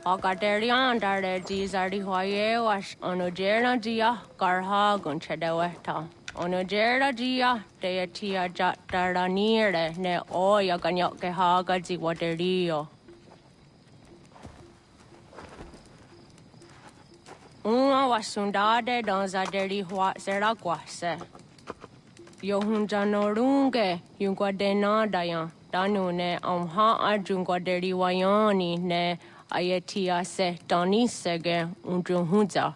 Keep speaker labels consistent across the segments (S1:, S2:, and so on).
S1: Ogaderian darde Gizardi Hoye was Onogera Gia, Garha Gunchedeweta. Onogera Gia, Deatia Jatara Nere, Ne Oya Ganyoke Haga Ziwaterio. Uma was sundade donza deri hua seraguase. Yohunjanorunge, Yunguadena Dayan, Danune, Omha Arjunguaderi Wayani, ne. Ayatia se Doni Sege Unjunhunza.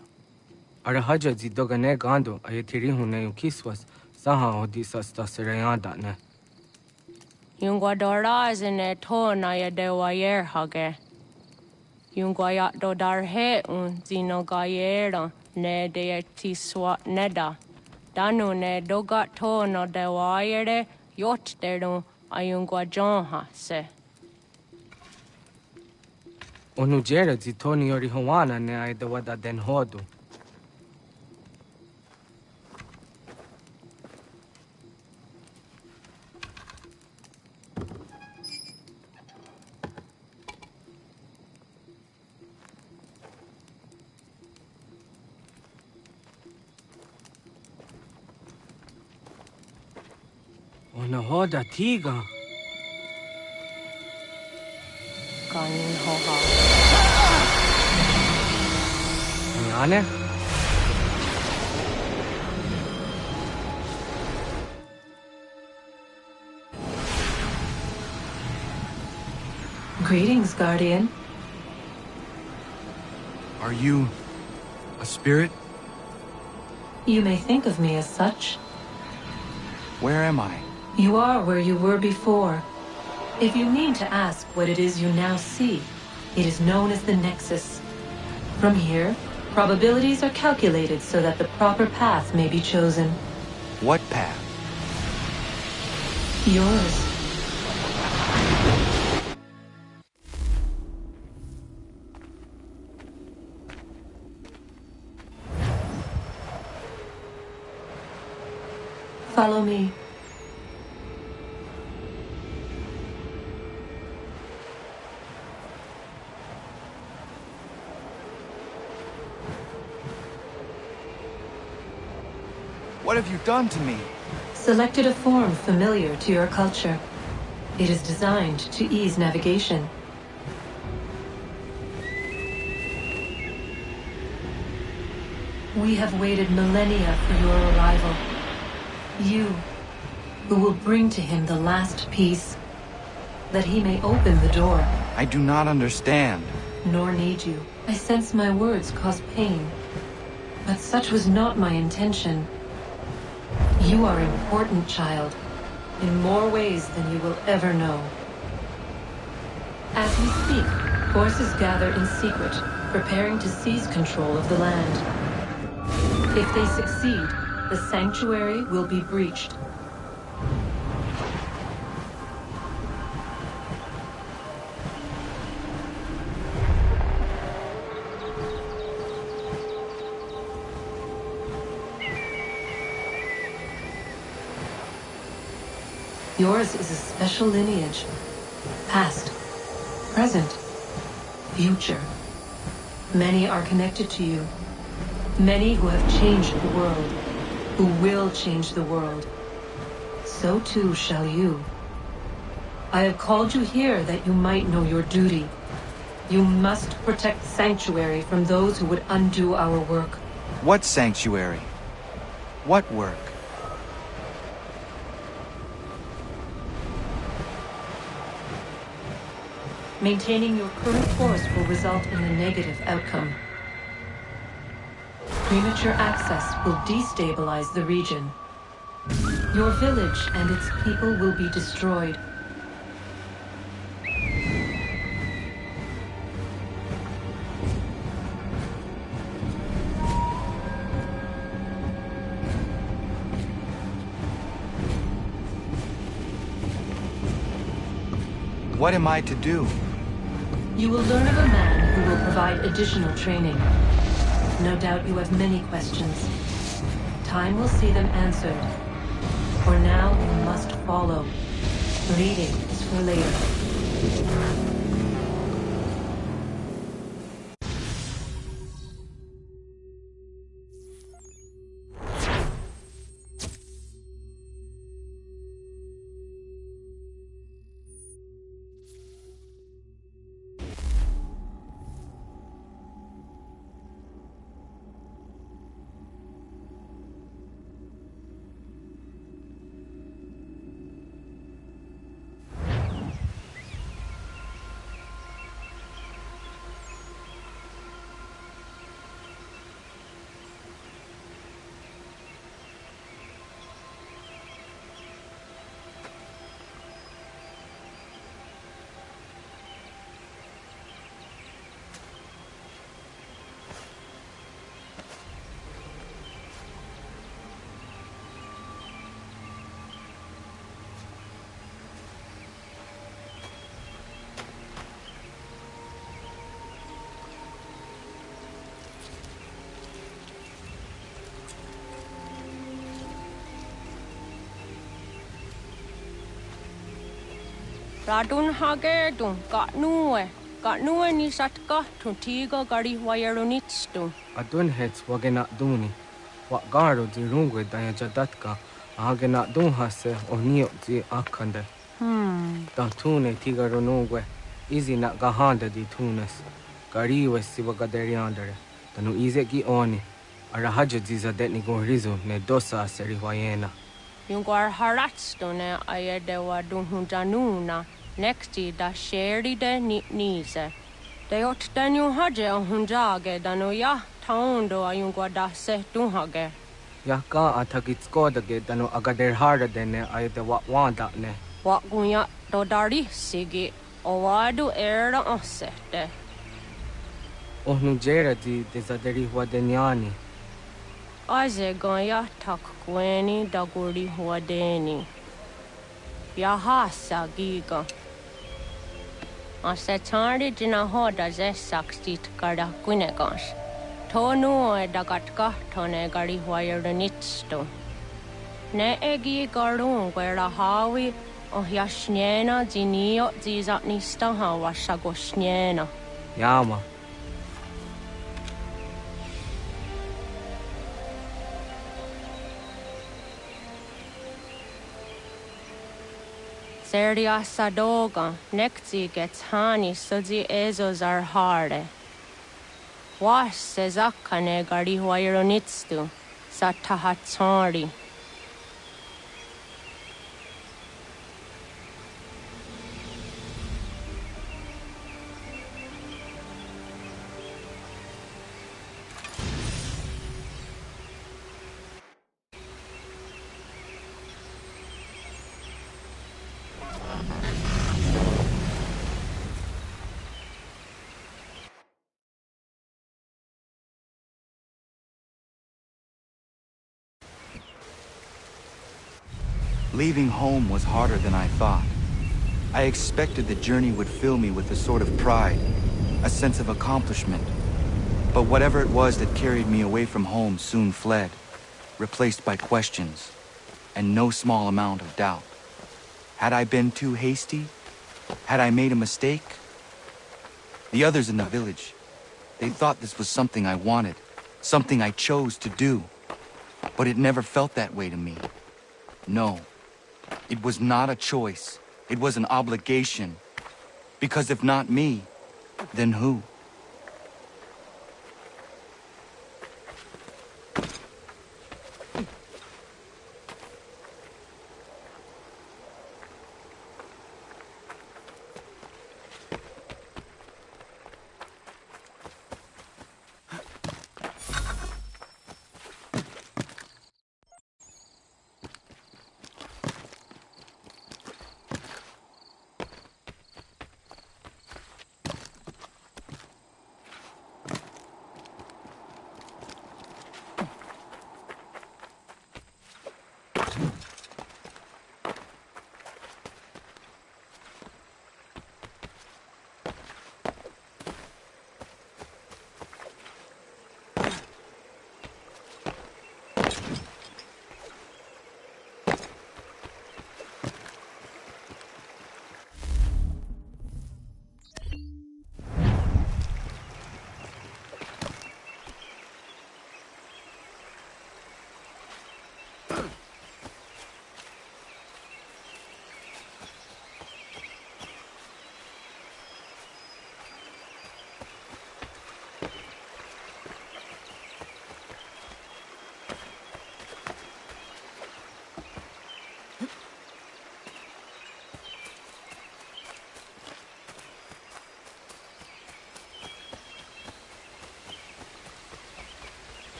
S2: Arahaja Zidogane Gando, Ayatiri Hune Kiswas, Saha Odisas Taserayanda.
S1: Yunguadora is in a tona de wayer hage. Yunguayat do darhe un zinogayera ne de tiswa neda. Danu ne dogat tono de wayere yot deru ayunguajonha se.
S2: Onujera Zitoni Orihuana ne I the Wada Den Hodu. Onahoda Tiga.
S1: Kanin hoha.
S2: Yane?
S3: Greetings, Guardian.
S4: Are you a spirit?
S3: You may think of me as such.
S4: Where am I?
S3: You are where you were before. If you mean to ask what it is you now see, it is known as the Nexus. From here, probabilities are calculated so that the proper path may be chosen.
S4: What path?
S3: Yours. Follow me.
S4: What have you done to me?
S3: Selected a form familiar to your culture. It is designed to ease navigation. We have waited millennia for your arrival. You, who will bring to him the last piece, that he may open the door.
S4: I do not understand.
S3: Nor need you. I sense my words cause pain. But such was not my intention. You are important, child, in more ways than you will ever know. As we speak, forces gather in secret, preparing to seize control of the land. If they succeed, the sanctuary will be breached. Yours is a special lineage. Past, present, future. Many are connected to you. Many who have changed the world, who will change the world. So too shall you. I have called you here that you might know your duty. You must protect Sanctuary from those who would undo our work.
S4: What sanctuary? What work?
S3: Maintaining your current course will result in a negative outcome. Premature access will destabilize the region. Your village and its people will be destroyed.
S4: What am I to do?
S3: You will learn of a man who will provide additional training. No doubt you have many questions. Time will see them answered. For now, you must follow. Leading is for later.
S1: Radun hagedun, got nue ni satka, tuntigo gari wayerunitstu.
S2: Adun hets wagena duni. Wat garo di rungwe daya jadatka, ahagena dun hase onio di akande. Dan tune tigaro nungwe, izi na gahanda di tunes. Gariwe siwagaderiandere, danu ize gi oni. Arahaja zizadetni gorizo ne dosa seriwayena.
S1: Yungwar haratstone ayedewa dunhunjanuna, nexti da sheri de nize. De ot danu haje hunjage danu ya taundo ayungwa da se dunhage.
S2: Ya ka atakitskoda danu agaderhara dene ayedewa wanda ne.
S1: Wat gunya do dari sigi, owadu era osete.
S2: Ohnujera di dezaderi wadenyani.
S1: Aze gonya tak kweni daguri huadeni. Yahasa giga. Asetari jina hoda ze sakstit kada kunegans. Tonu e dagatka tone gari huayernitsto. Ne egi garun gwera hawi o yashnena zinio zizatnista hawa shagoshnena.
S2: Yama.
S1: Seria sadoga, nekzi gets hani suzi ezos are harde. Was sezakane gari huayronitstu, satahatsari.
S4: Leaving home was harder than I thought. I expected the journey would fill me with a sort of pride, a sense of accomplishment. But whatever it was that carried me away from home soon fled, replaced by questions, and no small amount of doubt. Had I been too hasty? Had I made a mistake? The others in the village, they thought this was something I wanted, something I chose to do. But it never felt that way to me. No. It was not a choice. It was an obligation. Because if not me, then who?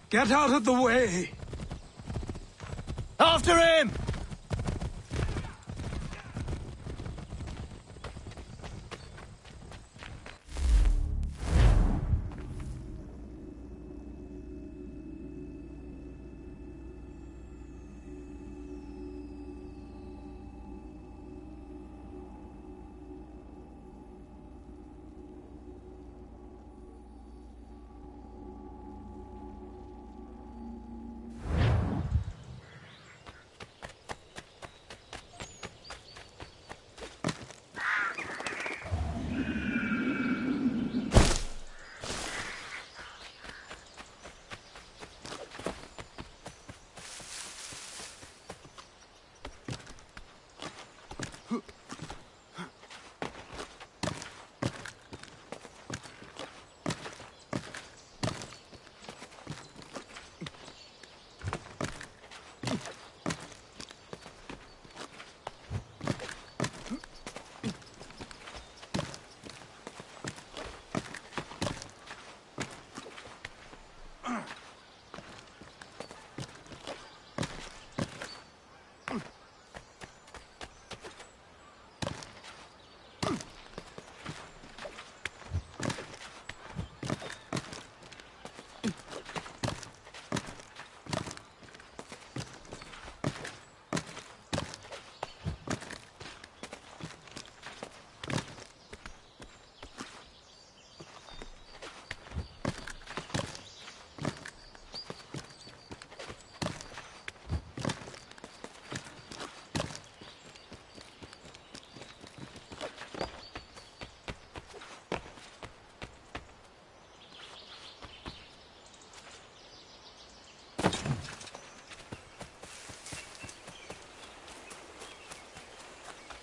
S5: Get out of the way!
S6: Out
S5: After him!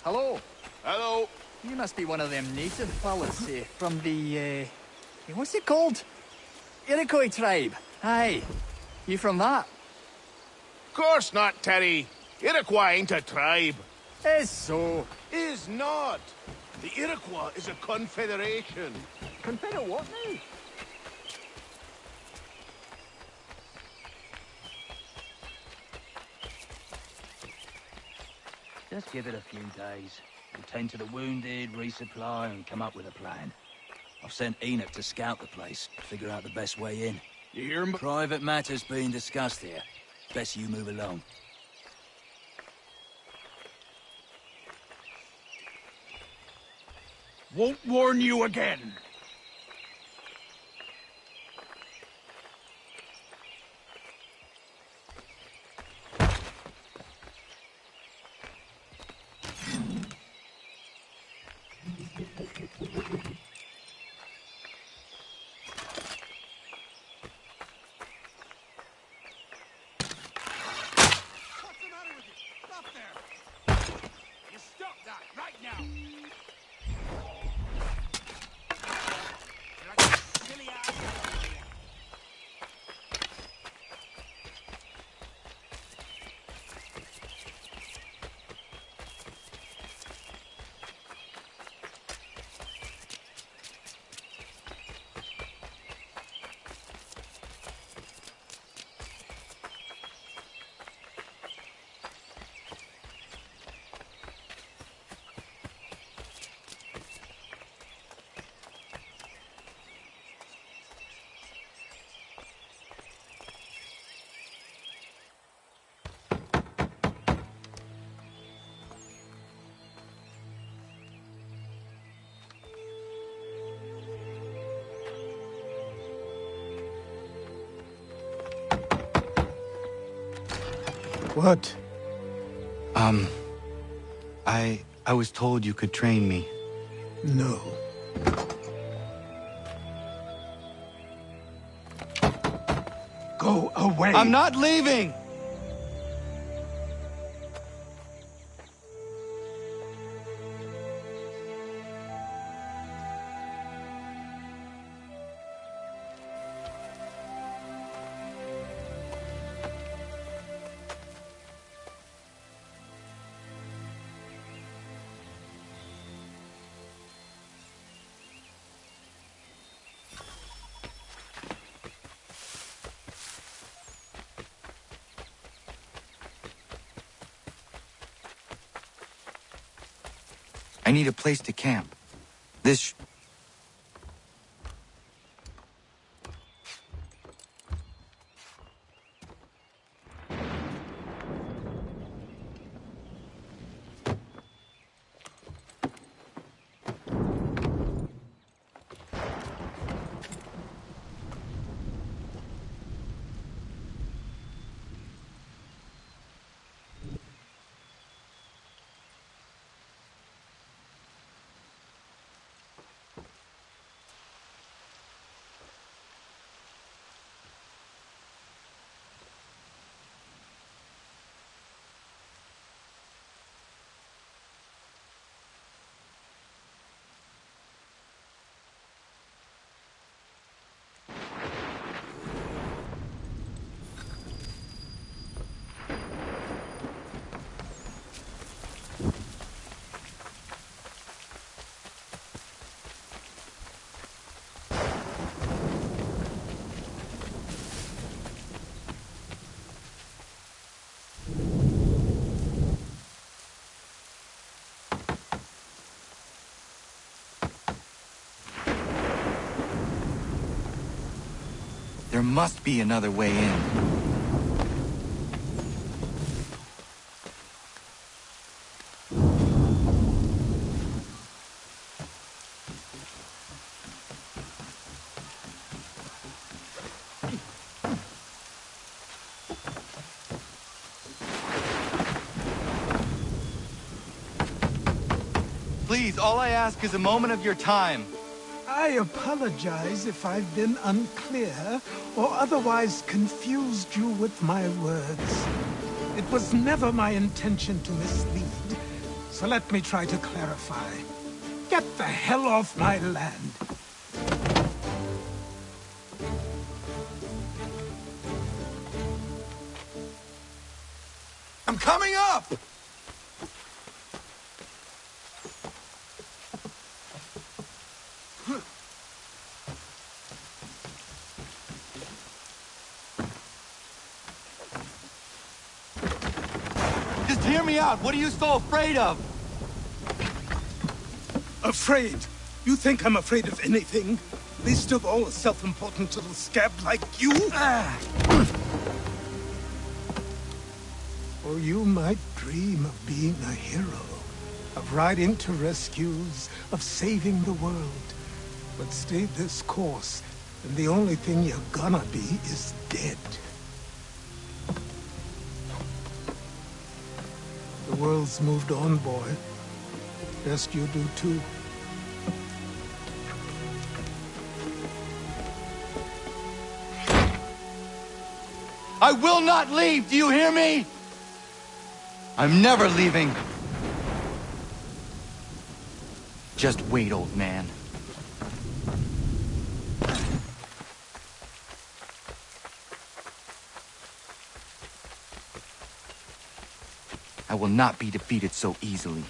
S6: Hello.
S5: Hello.
S6: You must be one of them native fellas from the, what's it called? Iroquois tribe. Aye. You from that?
S5: Course not, Terry. Iroquois ain't a tribe.
S6: Is so.
S5: Is not. The Iroquois is a confederation.
S6: Confederate what now?
S7: Just give it a few days. We'll tend to the wounded, resupply, and come up with a plan. I've sent Enoch to scout the place, figure out the best way in.
S5: You hear him?
S7: Private matters being discussed here. Best you move along.
S5: Won't warn you again.
S6: What?
S4: I was told you could train me.
S6: No. Go away.
S4: I'm not leaving! I need a place to camp. This... There must be another way in. Please, all I ask is a moment of your time.
S8: I apologize if I've been unclear or otherwise confused you with my words. It was never my intention to mislead, so let me try to clarify. Get the hell off my land.
S4: I'm coming up! Just hear me out. What are you so afraid of?
S8: Afraid? You think I'm afraid of anything? Least of all a self-important little scab like you? Or you might dream of being a hero, of riding to rescues, of saving the world. But stay this course, and the only thing you're gonna be is dead. The world's moved on, boy. Best you do too.
S4: I will not leave, do you hear me? I'm never leaving. Just wait, old man. I will not be defeated so easily.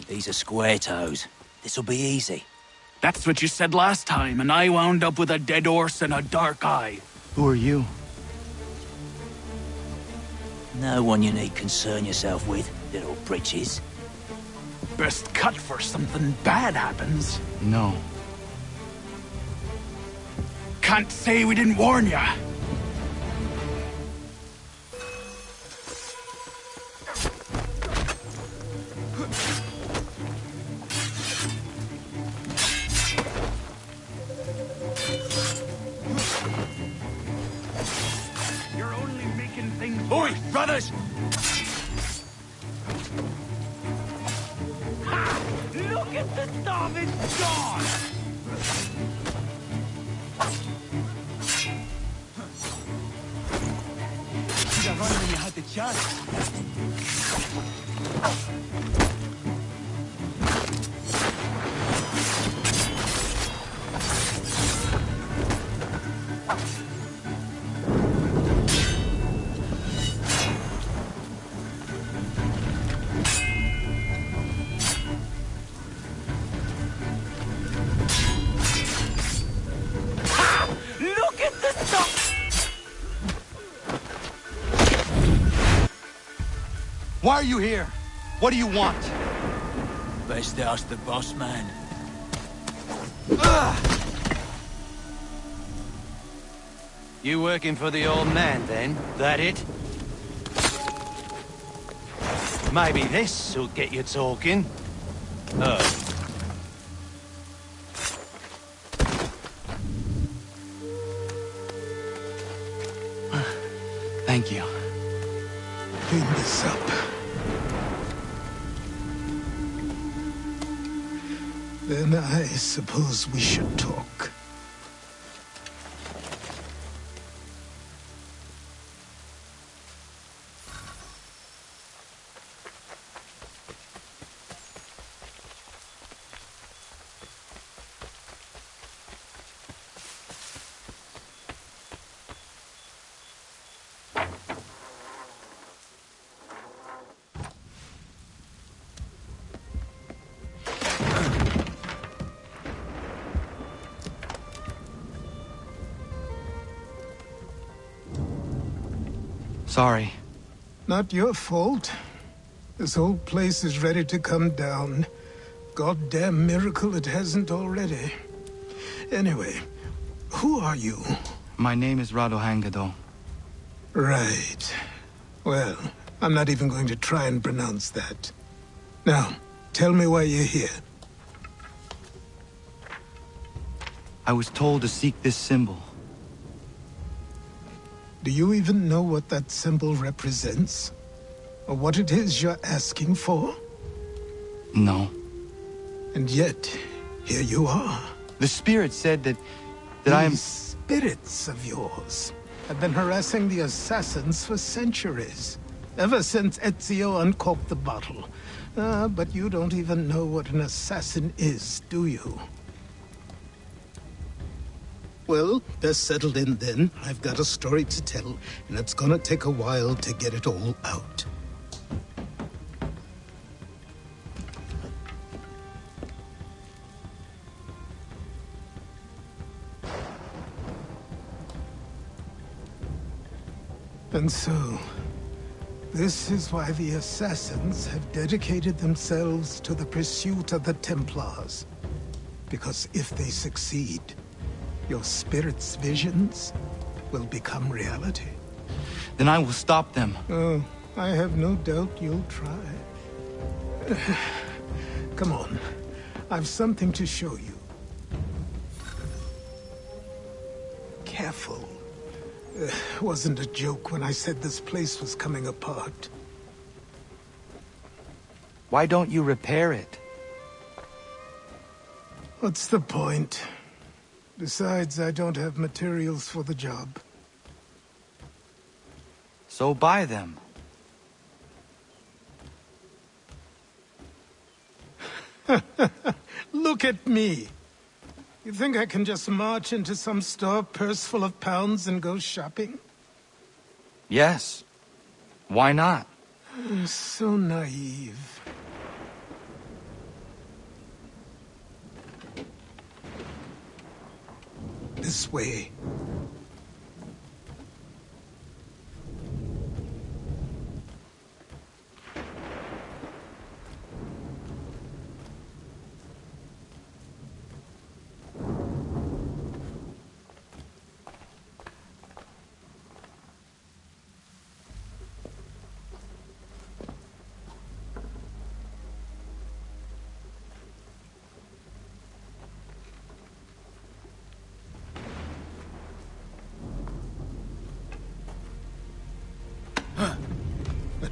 S7: These are square toes. This'll be easy.
S9: That's what you said last time, and I wound up with a dead horse and a dark eye.
S4: Who are you?
S7: No one you need concern yourself with, little britches.
S9: Best cut for something bad happens.
S4: No.
S9: Can't say we didn't warn ya. You're only making things
S5: Oi,
S9: worse.
S5: brothers!
S9: Ha! Look at the starving dog!
S6: Should have run when you had the chance.
S4: Why are you here? What do you want?
S7: Best ask the boss man.
S10: You working for the old man, then? That it? Maybe this'll get you talking.
S4: Thank you.
S8: Clean this up. Then I suppose we should talk.
S4: Sorry.
S8: Not your fault. This whole place is ready to come down. Goddamn miracle it hasn't already. Anyway, who are you?
S4: My name is Radohangado.
S8: Right. Well, I'm not even going to try and pronounce that. Now, tell me why you're here.
S4: I was told to seek this symbol.
S8: Do you even know what that symbol represents? Or what it is you're asking for?
S4: No.
S8: And yet, here you are.
S4: The spirit said that I am...
S8: These spirits of yours have been harassing the assassins for centuries. Ever since Ezio uncorked the bottle. But you don't even know what an assassin is, do you? Well, best settled in then. I've got a story to tell, and it's gonna take a while to get it all out. And so, this is why the Assassins have dedicated themselves to the pursuit of the Templars. Because if they succeed, your spirit's visions will become reality.
S4: Then I will stop them.
S8: Oh, I have no doubt you'll try. Come on. I've something to show you. Careful. Wasn't a joke when I said this place was coming apart.
S4: Why don't you repair it?
S8: What's the point? Besides, I don't have materials for the job.
S4: So buy them.
S8: Look at me. You think I can just march into some store, purse full of pounds, and go shopping?
S4: Yes. Why not?
S8: So naive. This way.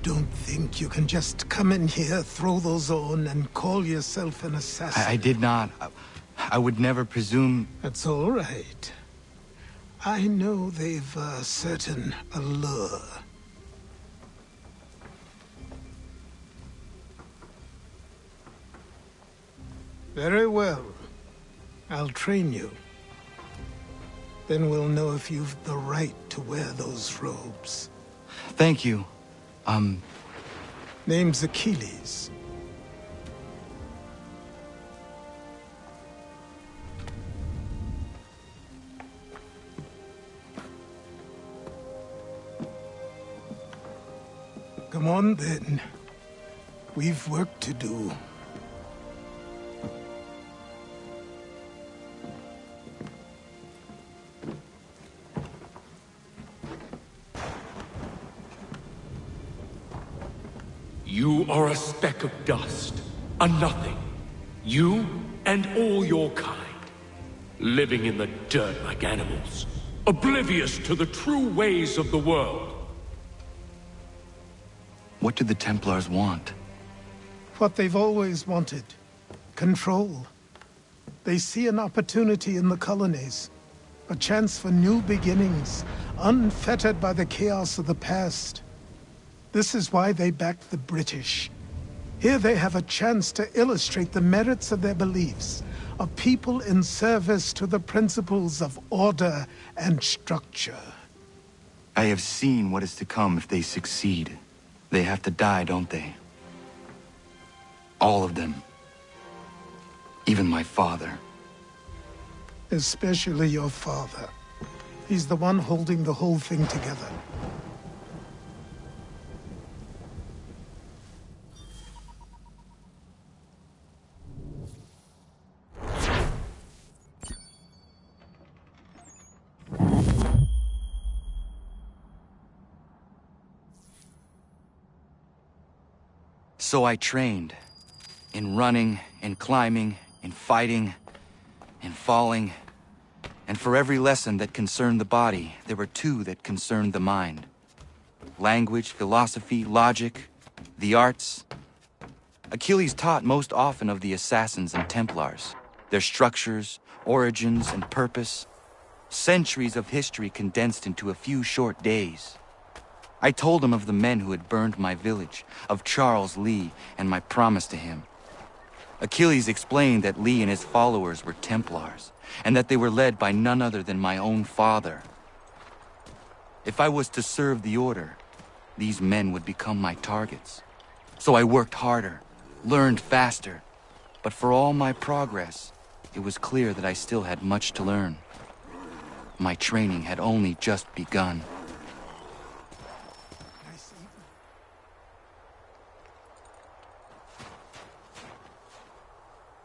S8: Don't think you can just come in here, throw those on, and call yourself an assassin.
S4: I did not. I would never presume...
S8: That's all right. I know they've a certain allure. Very well. I'll train you. Then we'll know if you've the right to wear those robes.
S4: Thank you.
S8: Name's Achilles. Come on, then. We've work to do.
S11: You are a speck of dust, a nothing. You and all your kind. Living in the dirt like animals. Oblivious to the true ways of the world.
S4: What do the Templars want?
S8: What they've always wanted. Control. They see an opportunity in the colonies. A chance for new beginnings, unfettered by the chaos of the past. This is why they backed the British. Here they have a chance to illustrate the merits of their beliefs, a people in service to the principles of order and structure.
S4: I have seen what is to come if they succeed. They have to die, don't they? All of them. Even my father.
S8: Especially your father. He's the one holding the whole thing together.
S4: So I trained. In running, in climbing, in fighting, in falling. And for every lesson that concerned the body, there were two that concerned the mind. Language, philosophy, logic, the arts. Achilles taught most often of the assassins and Templars, their structures, origins, and purpose. Centuries of history condensed into a few short days. I told him of the men who had burned my village, of Charles Lee, and my promise to him. Achilles explained that Lee and his followers were Templars, and that they were led by none other than my own father. If I was to serve the order, these men would become my targets. So I worked harder, learned faster, but for all my progress, it was clear that I still had much to learn. My training had only just begun.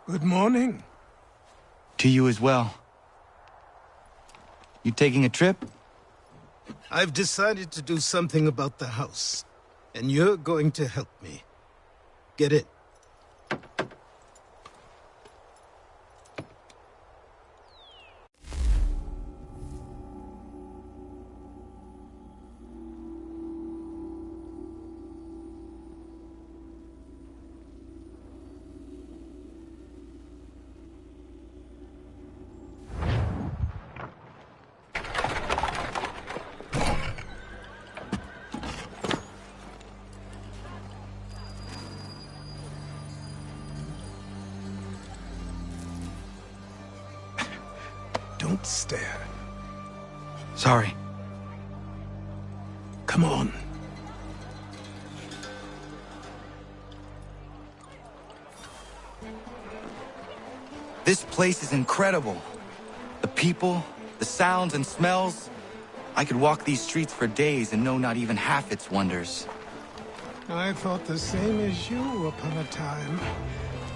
S8: Good morning.
S4: To you as well. You taking a trip?
S8: I've decided to do something about the house, and you're going to help me. Get it? Don't stare.
S4: Sorry.
S8: Come on.
S4: This place is incredible. The people, the sounds and smells. I could walk these streets for days and know not even half its wonders.
S8: I thought the same as you upon a time.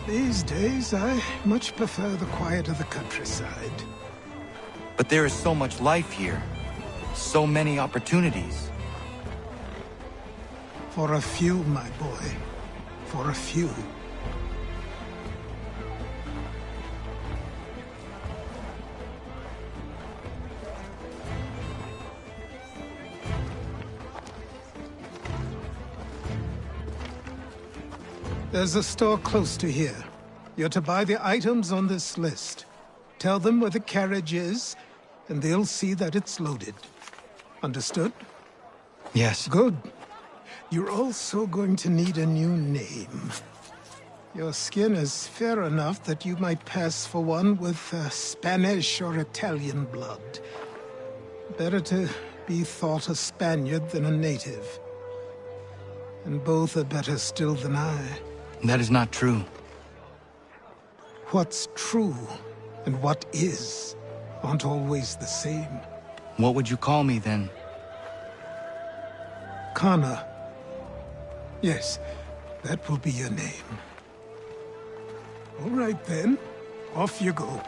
S8: These days, I much prefer the quiet of the countryside.
S4: But there is so much life here. So many opportunities.
S8: For a few, my boy. For a few. There's a store close to here. You're to buy the items on this list. Tell them where the carriage is, and they'll see that it's loaded. Understood?
S4: Yes.
S8: Good. You're also going to need a new name. Your skin is fair enough that you might pass for one with Spanish or Italian blood. Better to be thought a Spaniard than a native. And both are better still than I.
S4: That is not true.
S8: What's true and what is aren't always the same.
S4: What would you call me then?
S8: Kana. Yes, That will be your name. All right then, off you go.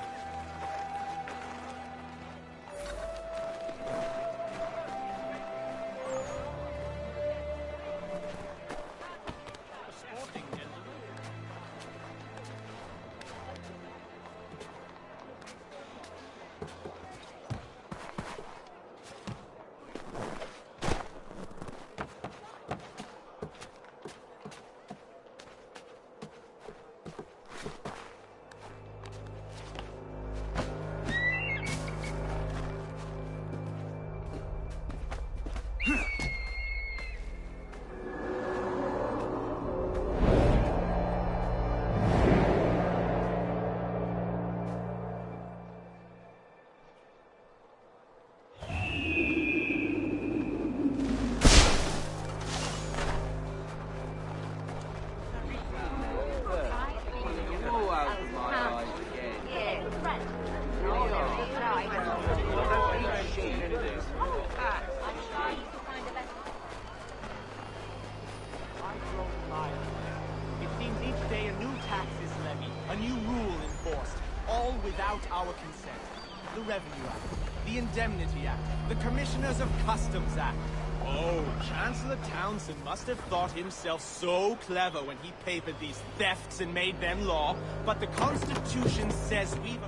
S12: The Revenue Act, the Indemnity Act, the Commissioners of Customs Act. Oh, Chancellor Townsend must have thought himself so clever when he papered these thefts and made them law, but the Constitution says we've...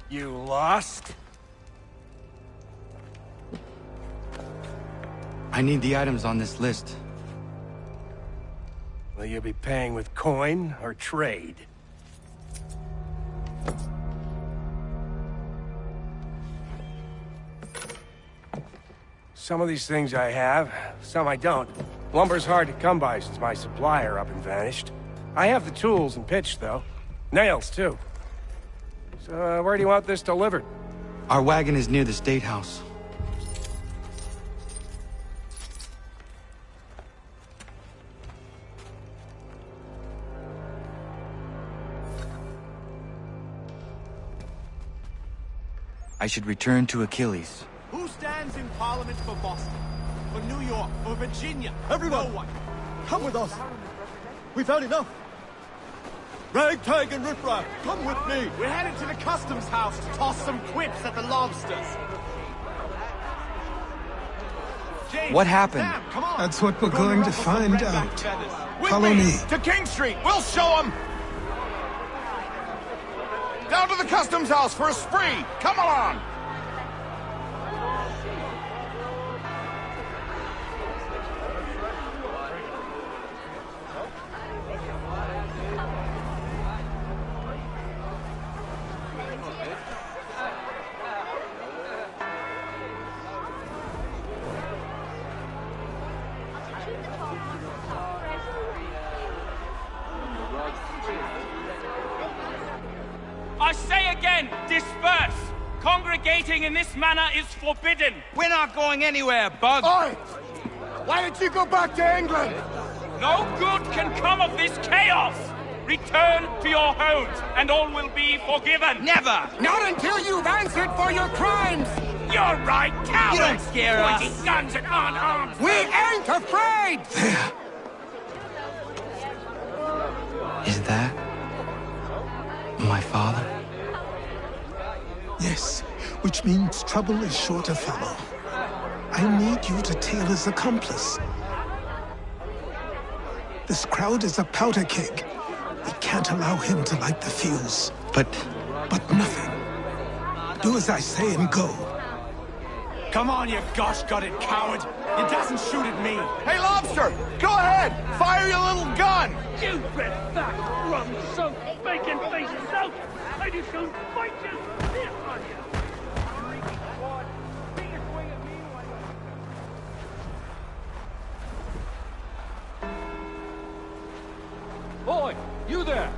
S10: You lost?
S4: I need the items on this list.
S10: Will you be paying with coin or trade? Some of these things I have, some I don't. Lumber's hard to come by since my supplier up and vanished. I have the tools and pitch, though. Nails, too. So, where do you want this delivered?
S4: Our wagon is near the State House. I should return to Achilles.
S12: Who stands in Parliament for Boston? For New York? For Virginia?
S13: Everyone!
S12: No one.
S13: Come with us! We've had enough! Ragtag and riffraff, come with me!
S12: We're headed to the Customs House to toss some quips at the lobsters. James,
S4: What happened?
S12: Sam, come on.
S8: That's what we're going to find out. Follow me.
S5: To King Street. We'll show them. Down to the Customs House for a spree. Come along.
S14: I say again, disperse! Congregating in this manner is forbidden!
S7: We're not going anywhere, Bug!
S5: Oi! Why did you go back to England?
S14: No good can come of this chaos! Return to your homes, and all will be forgiven!
S7: Never!
S5: Not until you've answered for your crimes!
S14: You're right, coward!
S7: You don't scare us!
S14: Pointing guns at unarmed!
S5: We ain't afraid!
S8: There.
S4: Is that my father?
S8: Yes, which means trouble is sure to follow. I need you to tail his accomplice. This crowd is a powder keg. We can't allow him to light the fuse.
S4: But
S8: nothing. Do as I say and go.
S12: Come on, you gosh-gutted coward! It doesn't shoot at me!
S5: Hey, Lobster! Go ahead! Fire your little gun!
S9: You red-back, rum-soaked, bacon-faced lout! I just don't fight you! Here on you!
S15: Boy, you there!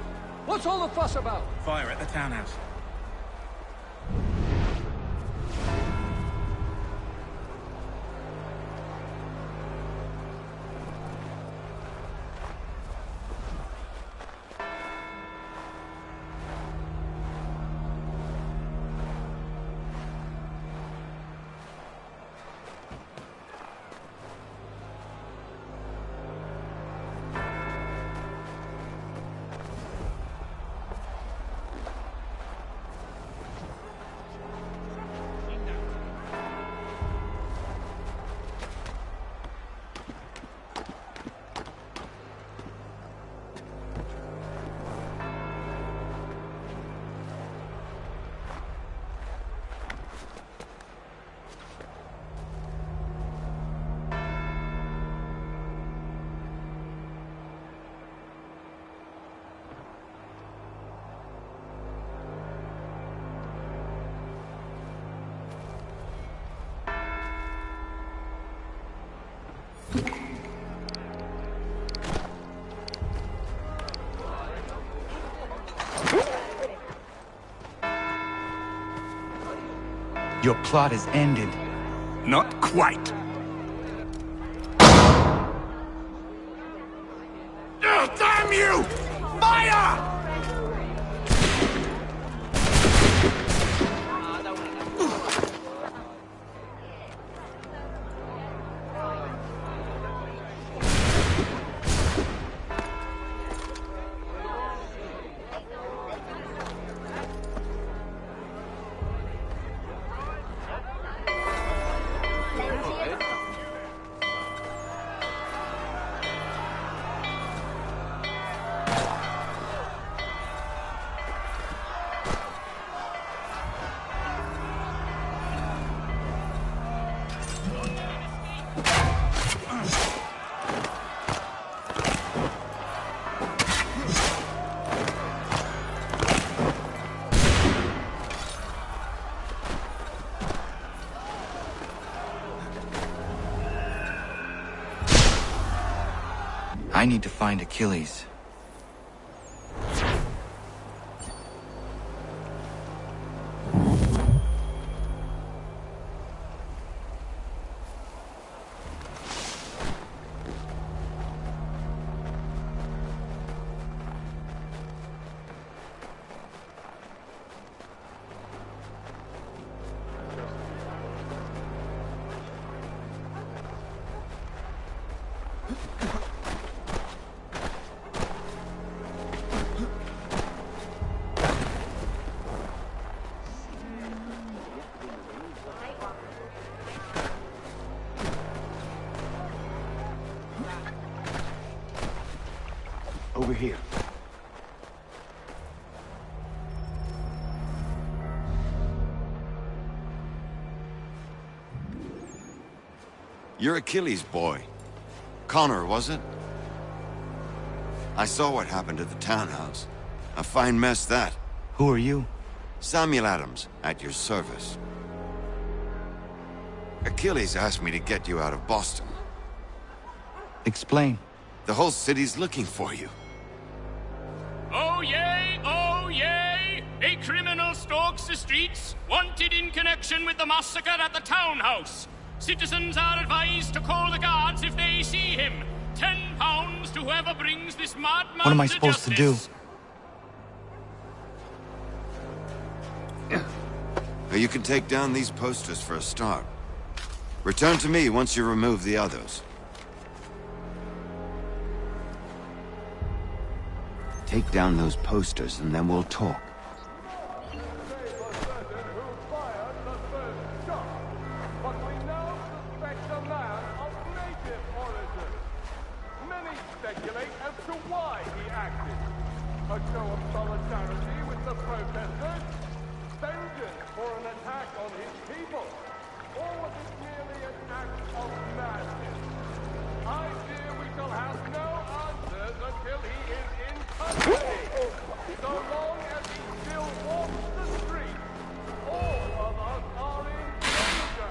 S15: What's all the fuss about?
S12: Fire at the townhouse.
S4: Your plot is ended.
S16: Not quite. Oh, damn you! Fire!
S4: I need to find Achilles.
S16: Over here.
S17: You're Achilles' boy. Connor, was it? I saw what happened at the townhouse. A fine mess, that.
S4: Who are you?
S17: Samuel Adams, at your service. Achilles asked me to get you out of Boston.
S4: Explain.
S17: The whole city's looking for you.
S14: Oh yay, oh yay! A criminal stalks the streets, wanted in connection with the massacre at the townhouse. Citizens are advised to call the guards if they see him. £10 to whoever brings this madman
S4: What am I supposed to do?
S17: You can take down these posters for a start. Return to me once you remove the others. Take down those posters and then we'll talk.
S18: Many speculate as to why he acted. A show of solidarity with the protesters? Vengeance for an attack on his people? Or was it merely an act of madness? I fear we shall have no answers until he is in custody. So long as he still walks the streets, all of us are in danger.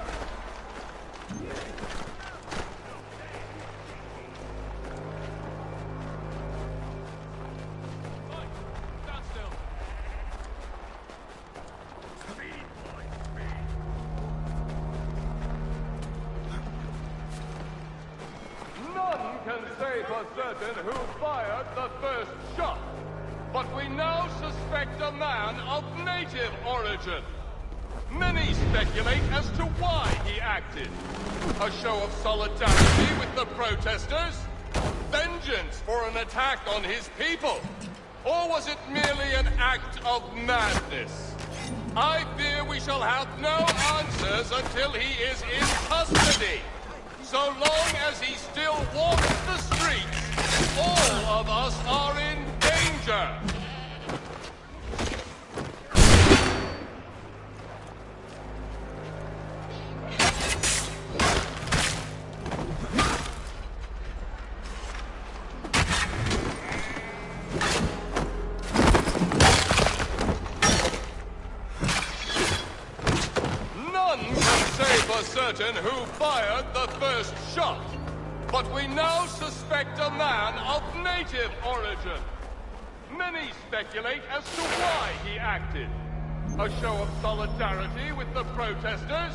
S18: None can say for certain who fired the first shot, but we now suspect a man of native origin. Many speculate as to why he acted. A show of solidarity with the protesters? Vengeance for an attack on his people? Or was it merely an act of madness? I fear we shall have no answers until he is in custody. So long as he still walks the streets, all of us are in danger. Certain who fired the first shot, but we now suspect a man of native origin. Many speculate as to why he acted. A show of solidarity with the protesters?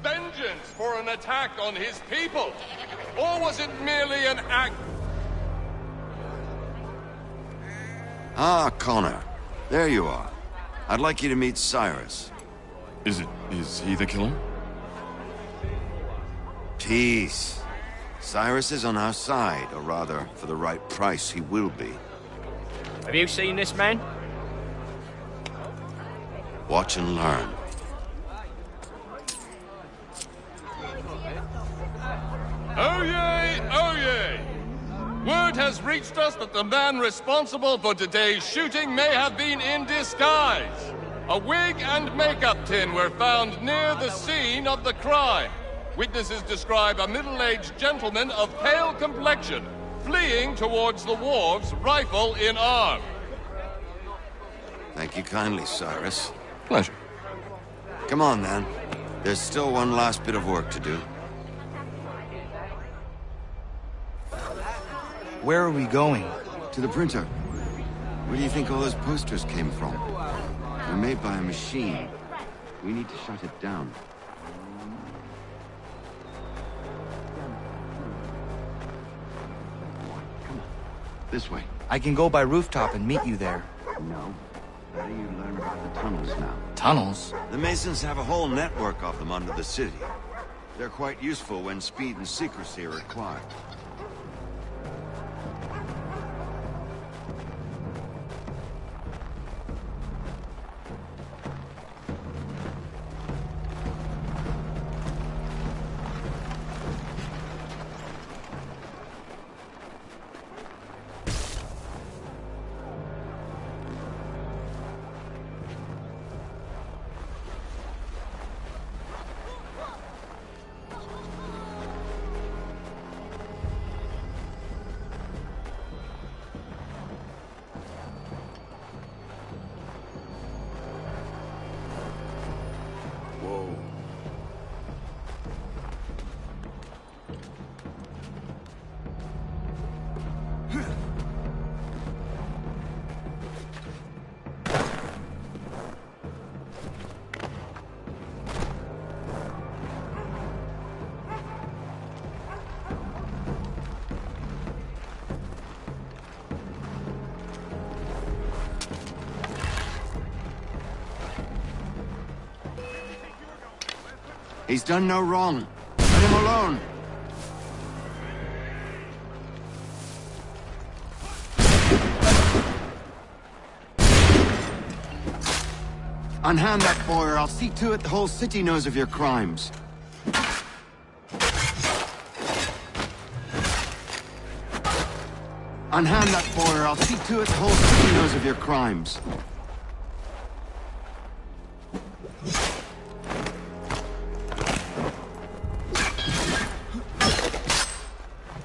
S18: Vengeance for an attack on his people? Or was it merely an act...
S17: Ah, Connor. There you are. I'd like you to meet Cyrus.
S19: Is he the killer?
S17: Peace. Cyrus is on our side, or rather, for the right price, he will be.
S14: Have you seen this man?
S17: Watch and learn.
S18: Oh yay, oh yay! Word has reached us that the man responsible for today's shooting may have been in disguise. A wig and makeup tin were found near the scene of the crime. Witnesses describe a middle-aged gentleman of pale complexion fleeing towards the wharves, rifle in arm.
S17: Thank you kindly, Cyrus.
S19: Pleasure.
S17: Come on, then. There's still one last bit of work to do.
S4: Where are we going?
S17: To the printer. Where do you think all those posters came from? They're made by a machine. We need to shut it down. Come on. This way.
S4: I can go by rooftop and meet you there.
S17: No. Better you learn about the tunnels now.
S4: Tunnels?
S17: The Masons have a whole network of them under the city. They're quite useful when speed and secrecy are required. He's done no wrong. Let him alone. Unhand that boy, or I'll see to it the whole city knows of your crimes. Unhand that boy, or I'll see to it the whole city knows of your crimes.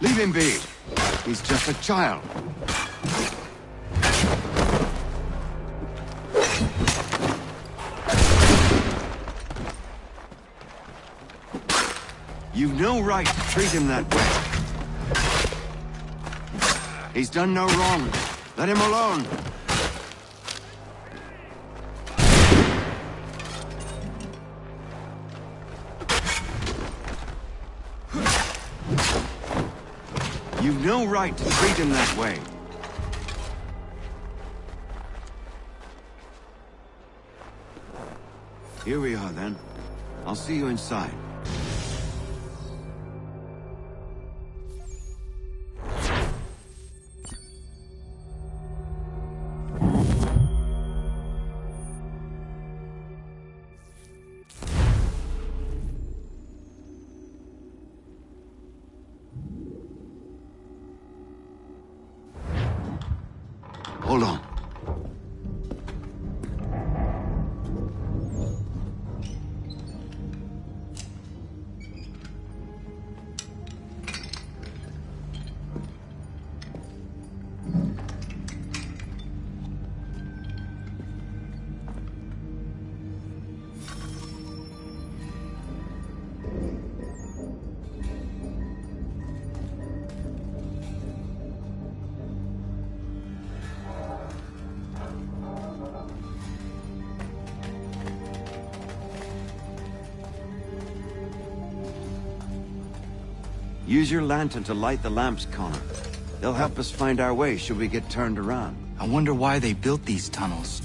S17: Leave him be. He's just a child. You've no right to treat him that way. He's done no wrong. Let him alone. You've no right to treat him that way. Here we are, then. I'll see you inside. Hold on. Use your lantern to light the lamps, Connor. They'll help us find our way should we get turned around.
S4: I wonder why they built these tunnels.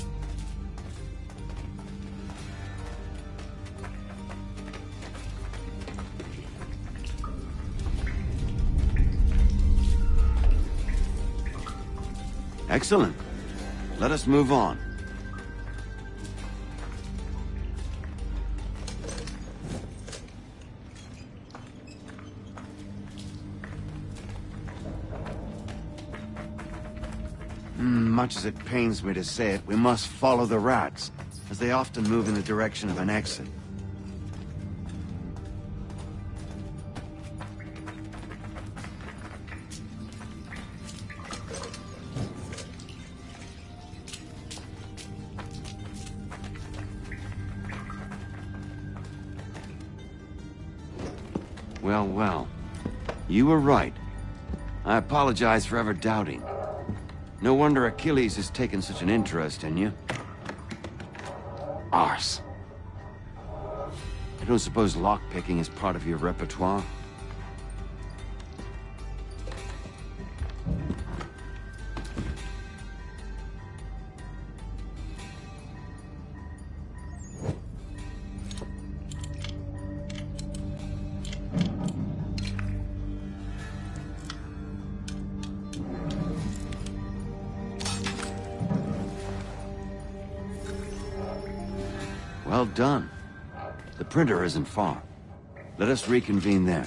S17: Excellent. Let us move on. Much as it pains me to say it, we must follow the rats, as they often move in the direction of an exit. Well, well. You were right. I apologize for ever doubting. No wonder Achilles has taken such an interest in you. Arse. I don't suppose lockpicking is part of your repertoire? Well done. The printer isn't far. Let us reconvene there.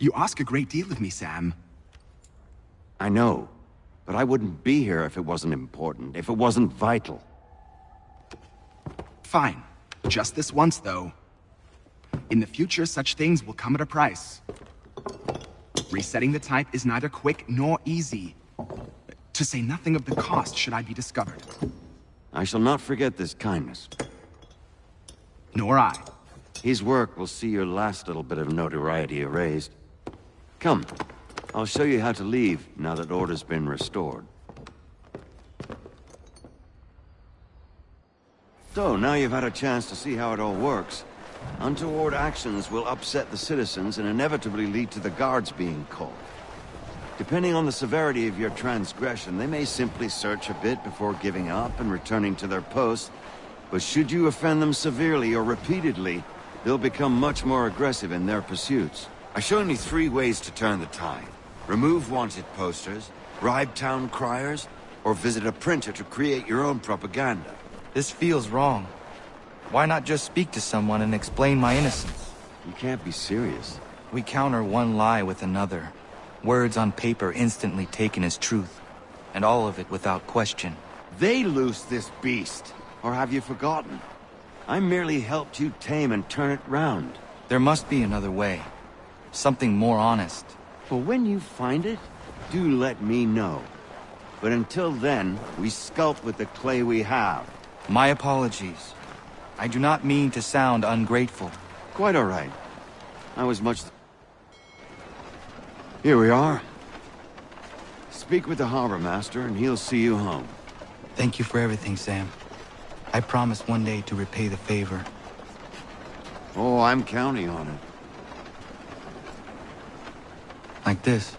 S20: You ask a great deal of me, Sam.
S17: I know, but I wouldn't be here if it wasn't important, if it wasn't vital.
S20: Fine. Just this once, though. In the future, such things will come at a price. Resetting the type is neither quick nor easy. To say nothing of the cost should I be discovered.
S17: I shall not forget this kindness.
S20: Nor I.
S17: His work will see your last little bit of notoriety erased. Come, I'll show you how to leave now that order's been restored. So, now you've had a chance to see how it all works. Untoward actions will upset the citizens and inevitably lead to the guards being called. Depending on the severity of your transgression, they may simply search a bit before giving up and returning to their posts. But should you offend them severely or repeatedly, they'll become much more aggressive in their pursuits. I've shown you 3 ways to turn the tide. Remove wanted posters, bribe town criers, or visit a printer to create your own propaganda.
S4: This feels wrong. Why not just speak to someone and explain my innocence?
S17: You can't be serious.
S4: We counter one lie with another. Words on paper instantly taken as truth. And all of it without question.
S17: They loosed this beast. Or have you forgotten? I merely helped you tame and turn it round.
S4: There must be another way. Something more honest.
S17: Well, when you find it, do let me know. But until then, we sculpt with the clay we have.
S4: My apologies. I do not mean to sound ungrateful.
S17: Quite all right. I was much... Here we are. Speak with the harbor master, and he'll see you home.
S4: Thank you for everything, Sam. I promise one day to repay the favor.
S17: Oh, I'm counting on it.
S4: Like this.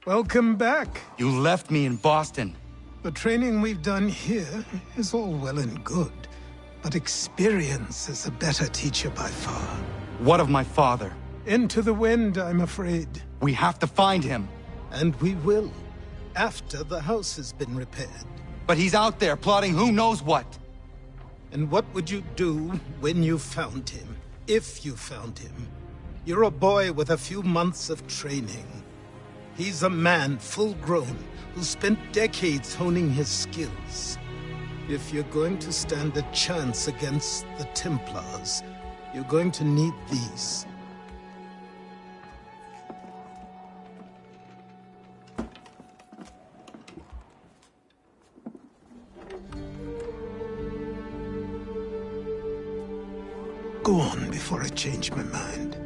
S8: Welcome back.
S4: You left me in Boston.
S8: The training we've done here is all well and good, but experience is a better teacher by far.
S4: What of my father?
S8: Into the wind, I'm afraid.
S4: We have to find him.
S8: And we will, after the house has been repaired.
S4: But he's out there plotting who knows what.
S8: And what would you do when you found him? If you found him? You're a boy with a few months of training. He's a man, full-grown, who spent decades honing his skills. If you're going to stand a chance against the Templars, you're going to need these. go on before I change my mind.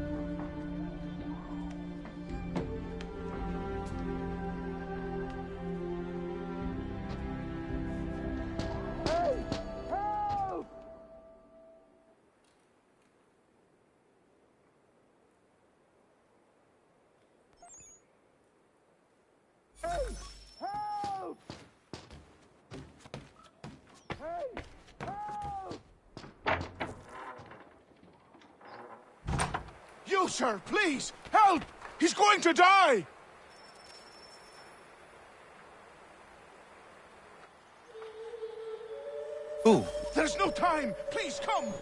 S5: You, sir, please! Help! He's going to die!
S4: Who?
S5: There's no time! Please, come!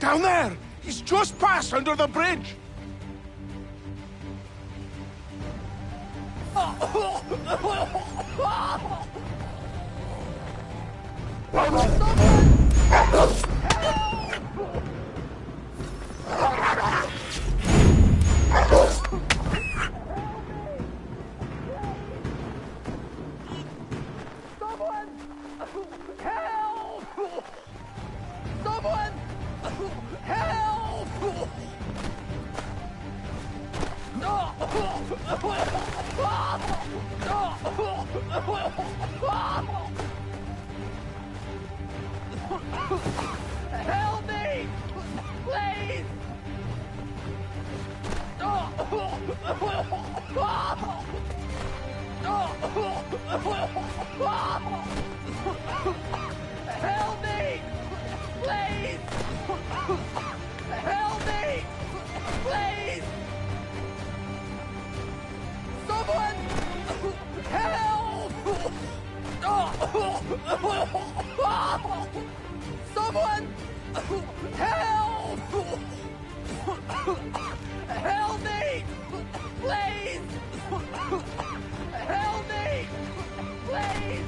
S5: Down there! He's just passed under the bridge!
S9: Help me! Please! Help me! Please! Help me! Please! Someone! Help! Someone! Help! Help me! Please! Help me! Please!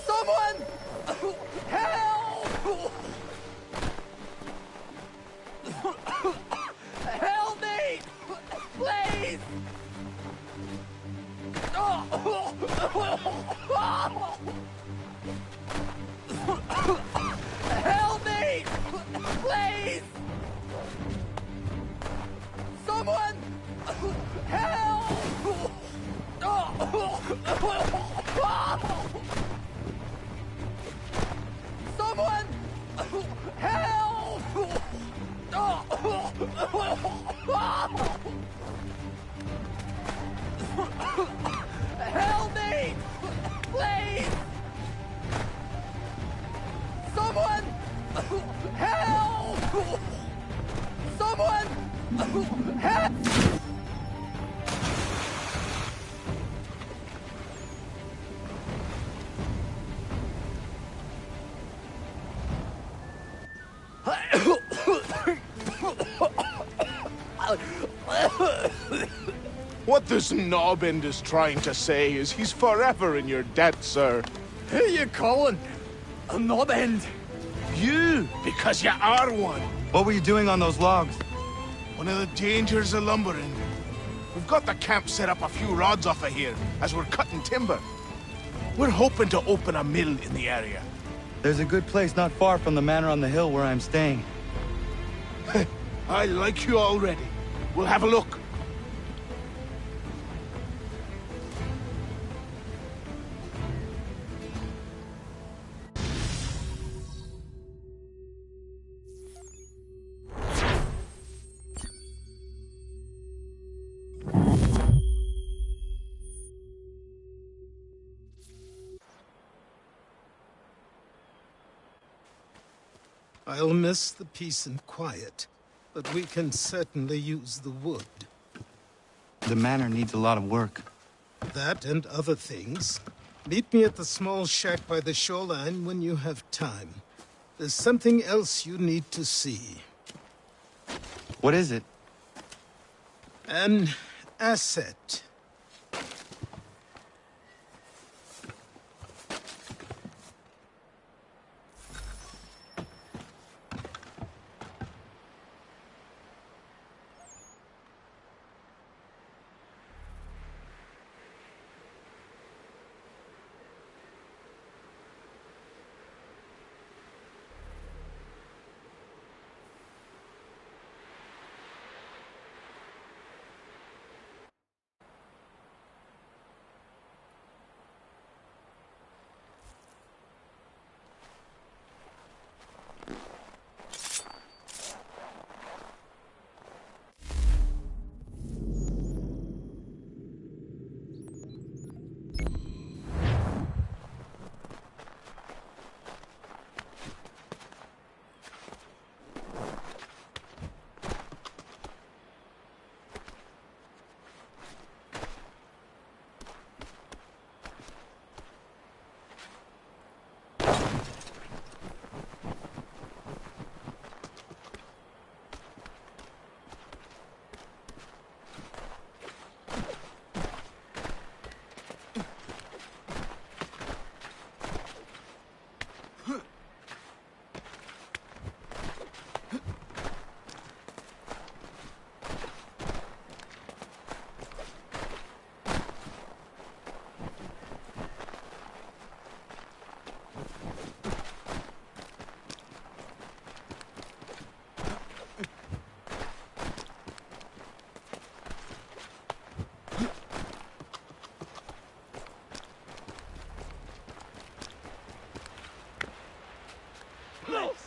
S9: Someone! Help! Help me! Please! Help me! Please! Someone! Help! Someone! Help! Help me! Please! Someone! Help! Someone! Help!
S5: What this knobend is trying to say is he's forever in your debt, sir.
S6: Who you calling? A knobend?
S5: You, because you are one.
S4: What were you doing on those logs?
S5: One of the dangers of lumbering. We've got the camp set up a few rods off of here, as we're cutting timber. We're hoping to open a mill in the area.
S4: There's a good place not far from the manor on the hill where I'm staying.
S5: I like you already. We'll have a look.
S8: I'll miss the peace and quiet, but we can certainly use the wood.
S4: The manor needs a lot of work.
S8: That and other things. Meet me at the small shack by the shoreline when you have time. There's something else you need to see.
S4: What is it?
S8: An asset.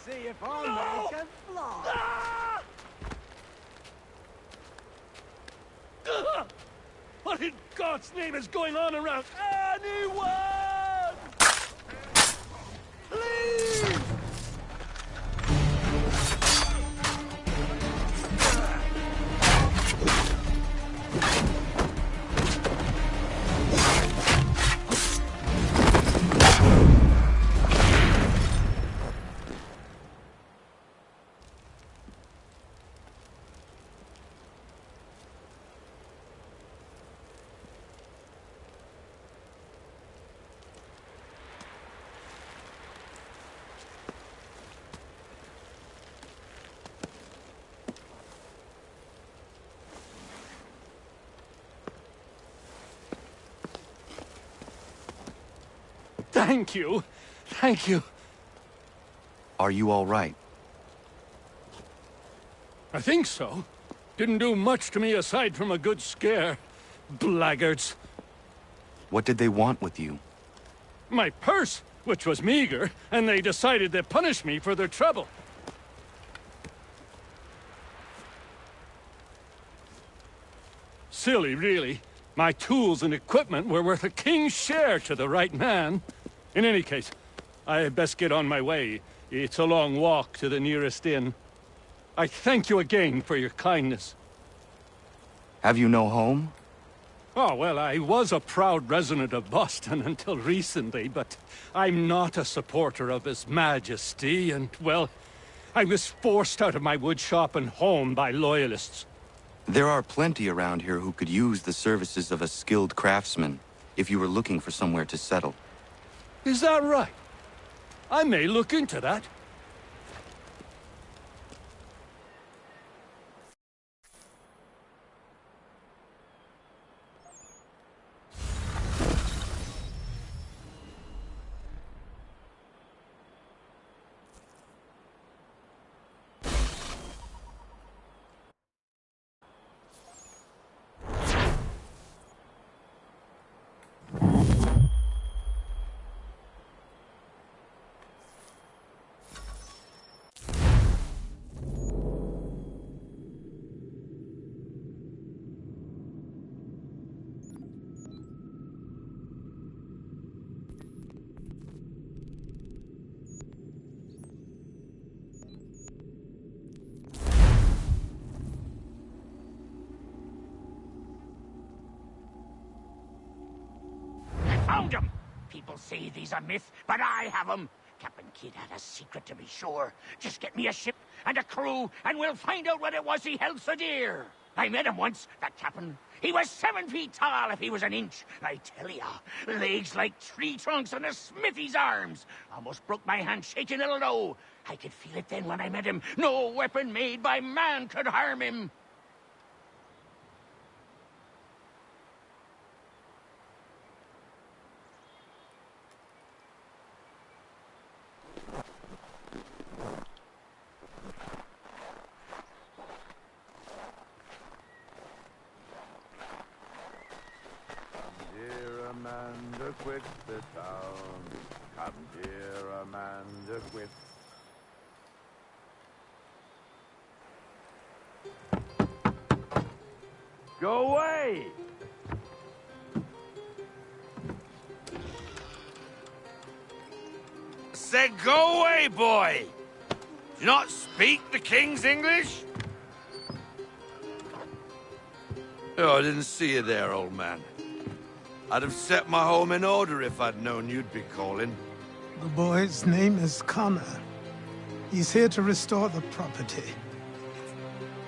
S9: See if our man can fly. What in God's name is going on around anyone? Please! Thank you. Thank you.
S4: Are you all right?
S9: I think so. Didn't do much to me aside from a good scare. Blackguards.
S4: What did they want with you?
S9: My purse, which was meager, and they decided to punish me for their trouble. Silly, really. My tools and equipment were worth a king's share to the right man. In any case, I had best get on my way. It's a long walk to the nearest inn. I thank you again for your kindness.
S4: Have you no home?
S9: Oh, well, I was a proud resident of Boston until recently, but I'm not a supporter of His Majesty, and, well, I was forced out of my woodshop and home by loyalists.
S4: There are plenty around here who could use the services of a skilled craftsman, if you were looking for somewhere to settle.
S9: Is that right? I may look into that.
S21: They'll say these a myth, but I have 'em. Captain Kidd had a secret, to be sure. Just get me a ship and a crew, and we'll find out what it was he held so dear. I met him once, that captain. He was 7 feet tall if he was an inch. I tell ya, legs like tree trunks and a smithy's arms. Almost broke my hand shaking it'll know. I could feel it then when I met him. No weapon made by man could harm him.
S22: Dear Amanda, quit the town. Come, dear Amanda, quit. Go away!
S16: Said go away, boy! Do you not speak the King's English? Oh, I didn't see you there, old man. I'd have set my home in order if I'd known you'd be calling.
S8: The boy's name is Connor. He's here to restore the property.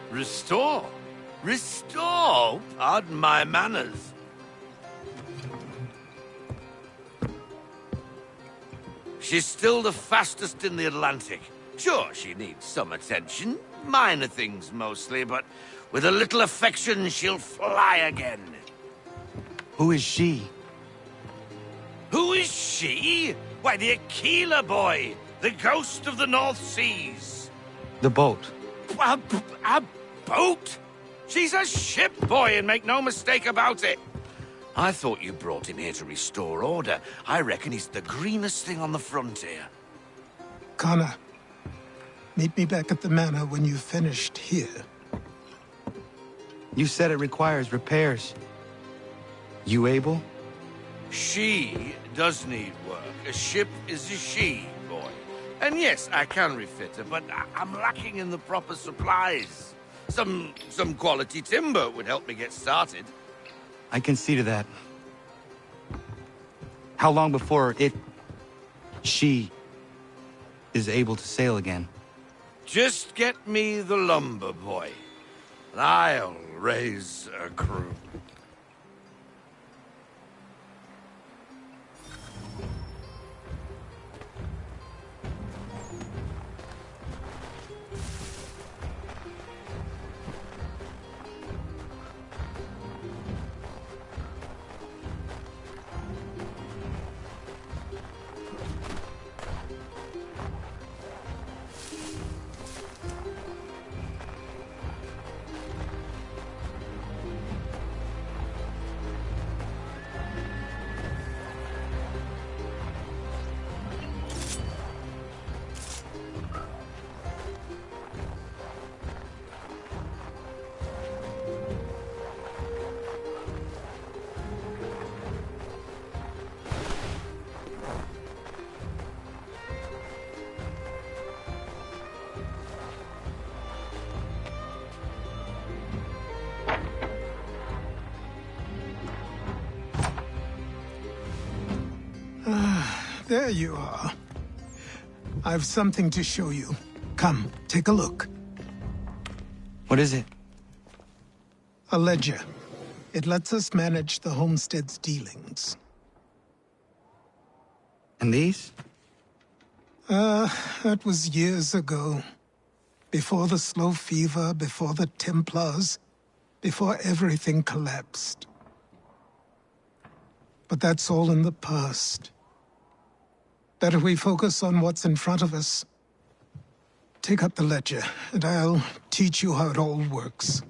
S16: Restore? Restore? Pardon my manners. She's still the fastest in the Atlantic. Sure, she needs some attention. Minor things mostly, but with a little affection, she'll fly again.
S20: Who is she?
S16: Who is she? Why, the Aquila boy, the ghost of the North Seas.
S20: The boat.
S16: A boat? She's a ship, boy, and make no mistake about it. I thought you brought him here to restore order. I reckon he's the greenest thing on the frontier.
S8: Connor, meet me back at the manor when you've finished here.
S20: You said it requires repairs. You able?
S16: She does need work. A ship is a she, boy. And yes, I can refit her, but I'm lacking in the proper supplies. Some quality timber would help me get started.
S20: I can see to that. How long before she is able to sail again?
S16: Just get me the lumber, boy, and I'll raise a crew.
S8: There you are. I've something to show you. Come, take a look.
S20: What is it?
S8: A ledger. It lets us manage the homestead's dealings.
S20: And these?
S8: That was years ago. Before the slow fever, before the Templars, before everything collapsed. But that's all in the past. Better we focus on what's in front of us. Take up the ledger, and I'll teach you how it all works.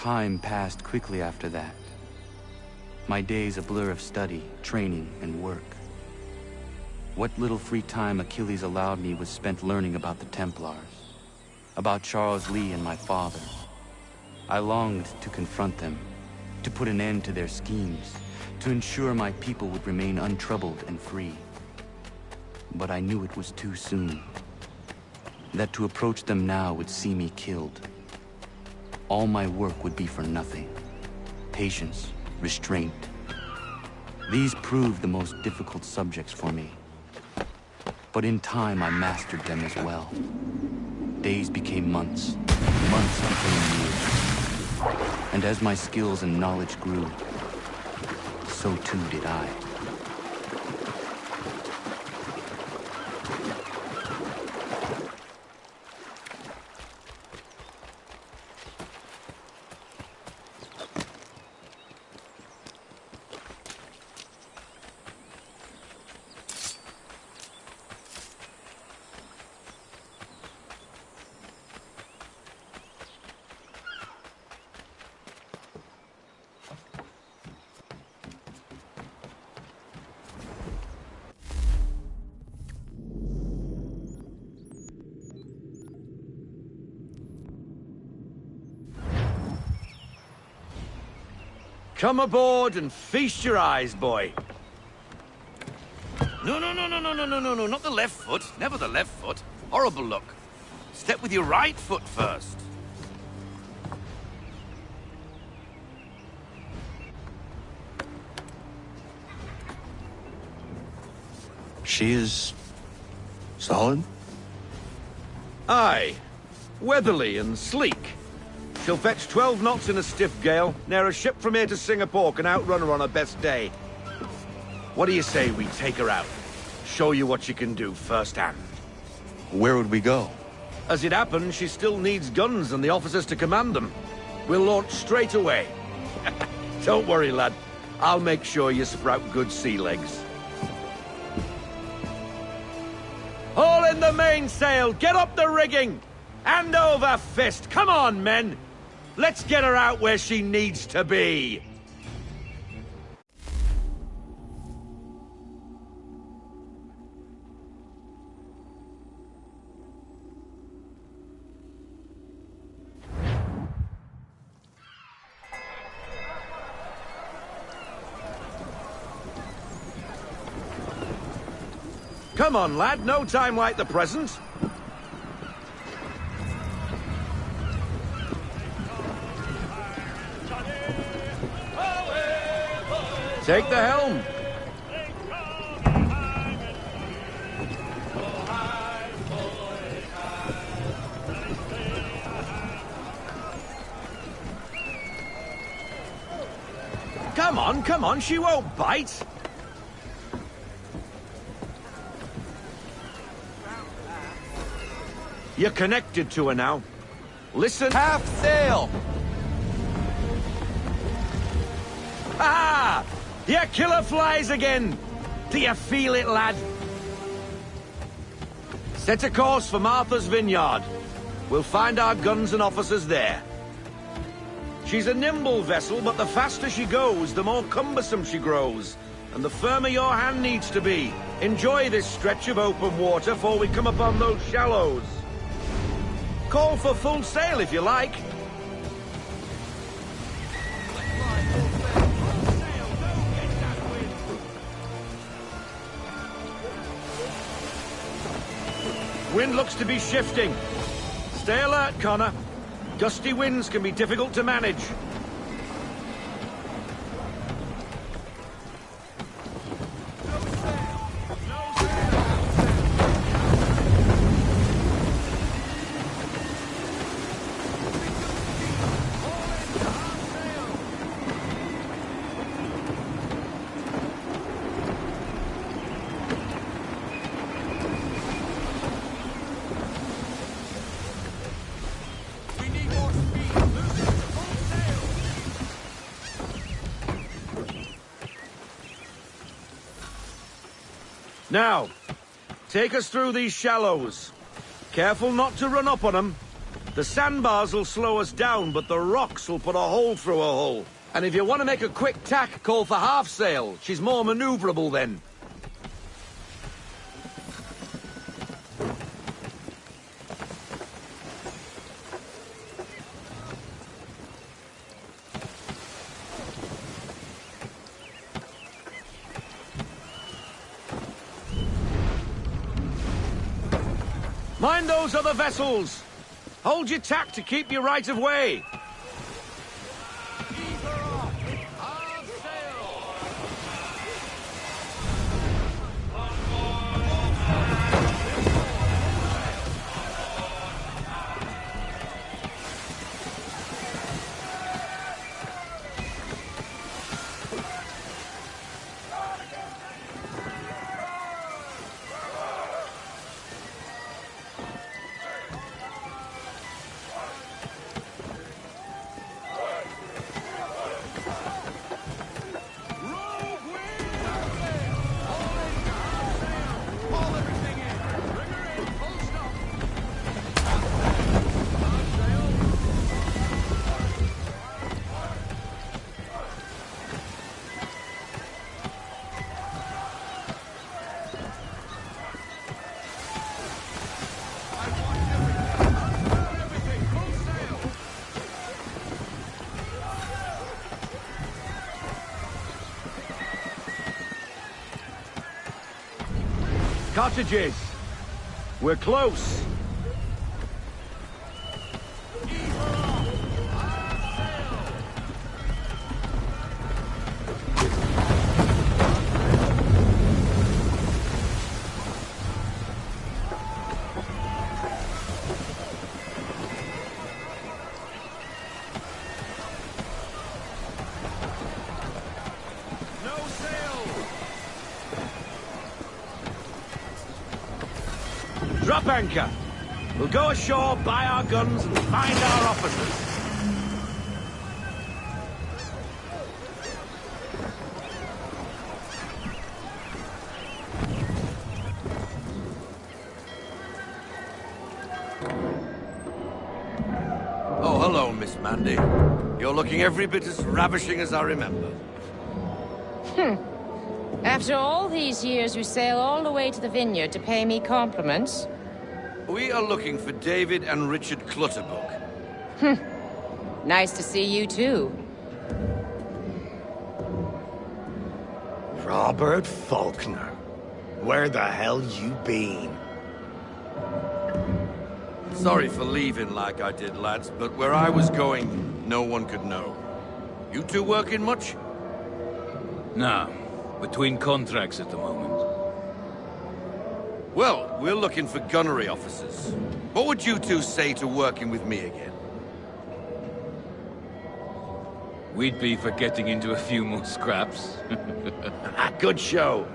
S4: Time passed quickly after that. My days a blur of study, training, and work. What little free time Achilles allowed me was spent learning about the Templars, about Charles Lee and my father. I longed to confront them, to put an end to their schemes, to ensure my people would remain untroubled and free. But I knew it was too soon, that to approach them now would see me killed. All my work would be for nothing. Patience, restraint. These proved the most difficult subjects for me. But in time, I mastered them as well. Days became months, months became years. And as my skills and knowledge grew, so too did I.
S16: Come aboard and feast your eyes, boy. No, not the left foot. Never the left foot. Horrible look. Step with your right foot first.
S4: She is... solid?
S16: Aye. Weatherly and sleek. She'll fetch 12 knots in a stiff gale. Ne'er a ship from here to Singapore can outrun her on her best day. What do you say we take her out? Show you what she can do firsthand.
S4: Where would we go?
S16: As it happens, she still needs guns and the officers to command them. We'll launch straight away. Don't worry, lad. I'll make sure you sprout good sea legs. Haul in the mainsail! Get up the rigging! Hand over fist! Come on, men! Let's get her out where she needs to be! Come on, lad. No time like the present. Take the helm. Come on, she won't bite. You're connected to her now. Listen.
S4: Half sail!
S16: Ah! Your killer flies again! Do you feel it, lad? Set a course for Martha's Vineyard. We'll find our guns and officers there. She's a nimble vessel, but the faster she goes, the more cumbersome she grows. And the firmer your hand needs to be. Enjoy this stretch of open water before we come upon those shallows. Call for full sail if you like. Wind looks to be shifting. Stay alert, Connor. Gusty winds can be difficult to manage. Now, take us through these shallows. Careful not to run up on them. The sandbars will slow us down, but the rocks will put a hole through a hole. And if you want to make a quick tack, call for half sail. She's more maneuverable then. Mind those other vessels! Hold your tack to keep your right of way! Cottages! We're close! Drop anchor. We'll go ashore, buy our guns, and find our officers. Oh, hello, Miss Mandy. You're looking every bit as ravishing as I remember.
S2: After all these years, you sail all the way to the vineyard to pay me compliments?
S16: We are looking for David and Richard Clutterbuck.
S2: Nice to see you, too.
S3: Robert Faulkner. Where the hell you been?
S16: Sorry for leaving like I did, lads, but where I was going, no one could know. You two working much?
S7: No. Between contracts at the moment.
S16: Well, we're looking for gunnery officers. What would you two say to working with me again?
S7: We'd be for getting into a few more scraps.
S16: Good show.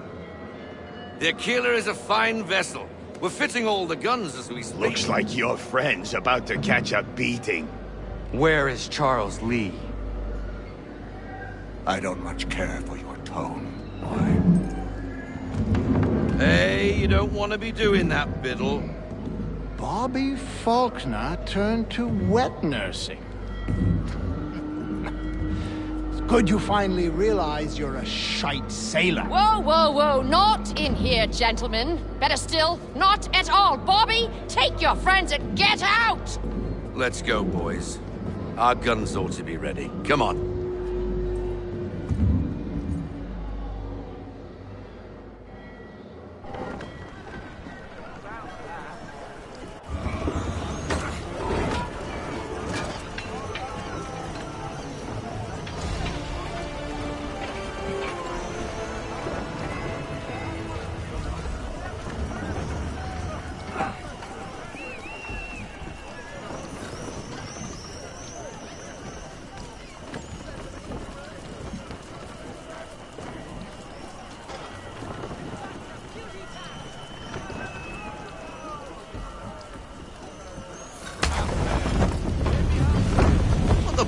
S16: The Aquila is a fine vessel. We're fitting all the guns as we speak.
S3: Looks like your friend's about to catch a beating.
S4: Where is Charles Lee?
S3: I don't much care for your tone.
S16: Hey, you don't want to be doing that, Biddle.
S3: Bobby Faulkner turned to wet nursing. It's good you finally realize you're a shite sailor.
S2: Whoa, whoa, whoa, not in here, gentlemen. Better still, not at all. Bobby, take your friends and get out!
S16: Let's go, boys. Our guns ought to be ready. Come on.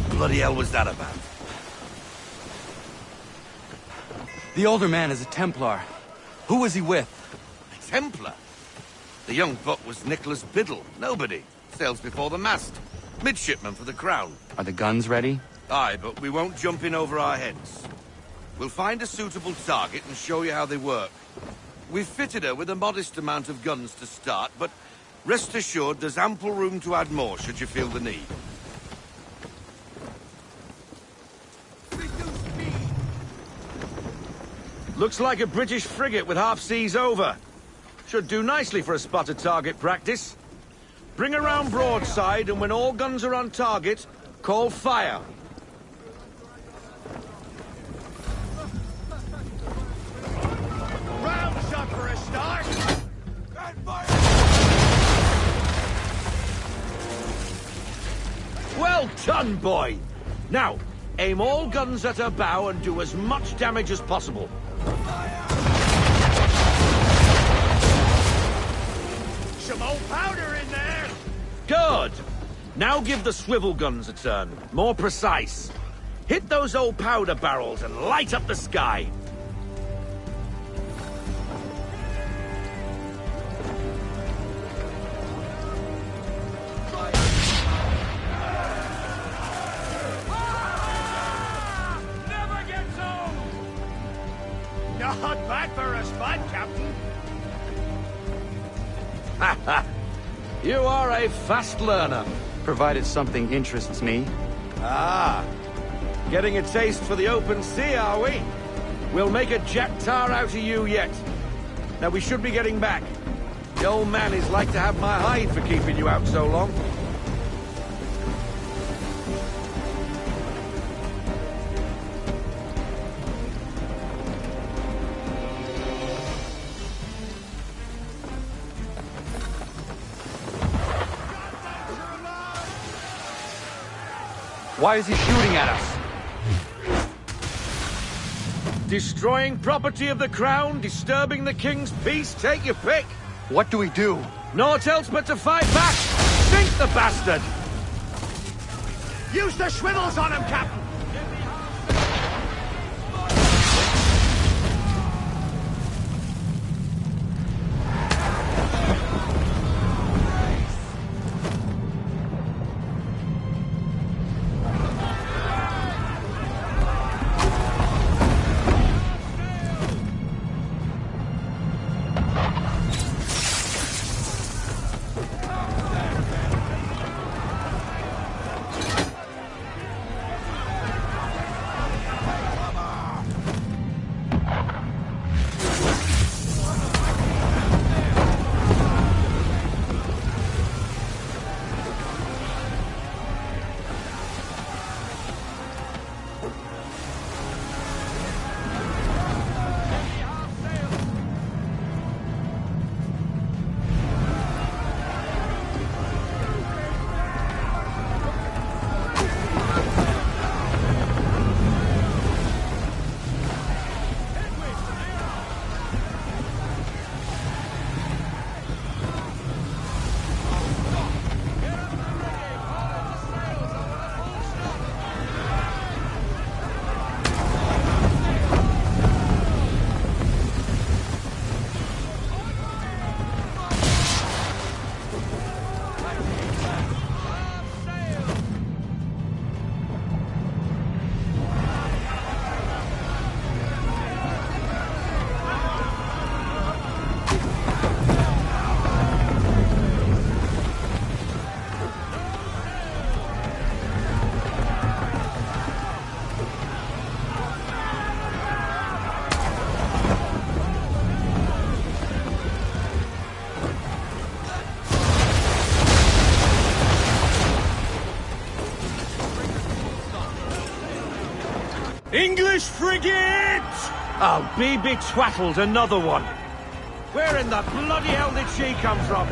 S16: Bloody hell was that about?
S4: The older man is a Templar. Who was he with?
S16: A Templar? The young buck was Nicholas Biddle. Nobody. Sails before the mast. Midshipman for the Crown.
S4: Are the guns ready?
S16: Aye, but we won't jump in over our heads. We'll find a suitable target and show you how they work. We've fitted her with a modest amount of guns to start, but rest assured there's ample room to add more should you feel the need.
S1: Looks like a British frigate with half seas over. Should do nicely for a spotted target practice. Bring her round broadside, and when all guns are on target, call fire.
S21: Round shot for a start.
S1: Well done, boy. Now, aim all guns at her bow and do as much damage as possible.
S21: Some old powder in there.
S1: Good. Now give the swivel guns a turn. More precise. Hit those old powder barrels and light up the sky.
S21: Not bad for a spot, Captain.
S1: You are a fast learner.
S4: Provided something interests me.
S1: Ah, getting a taste for the open sea, are we? We'll make a jack tar out of you yet. Now we should be getting back. The old man is like to have my hide for keeping you out so long.
S4: Why is he shooting at us?
S1: Destroying property of the Crown, disturbing the King's peace, take your pick.
S4: What do we do?
S1: Naught else but to fight back. Sink the bastard!
S21: Use the swivels on him, Captain.
S1: English frigate! Oh, be betwattled, another one. Where in the bloody hell did she come from?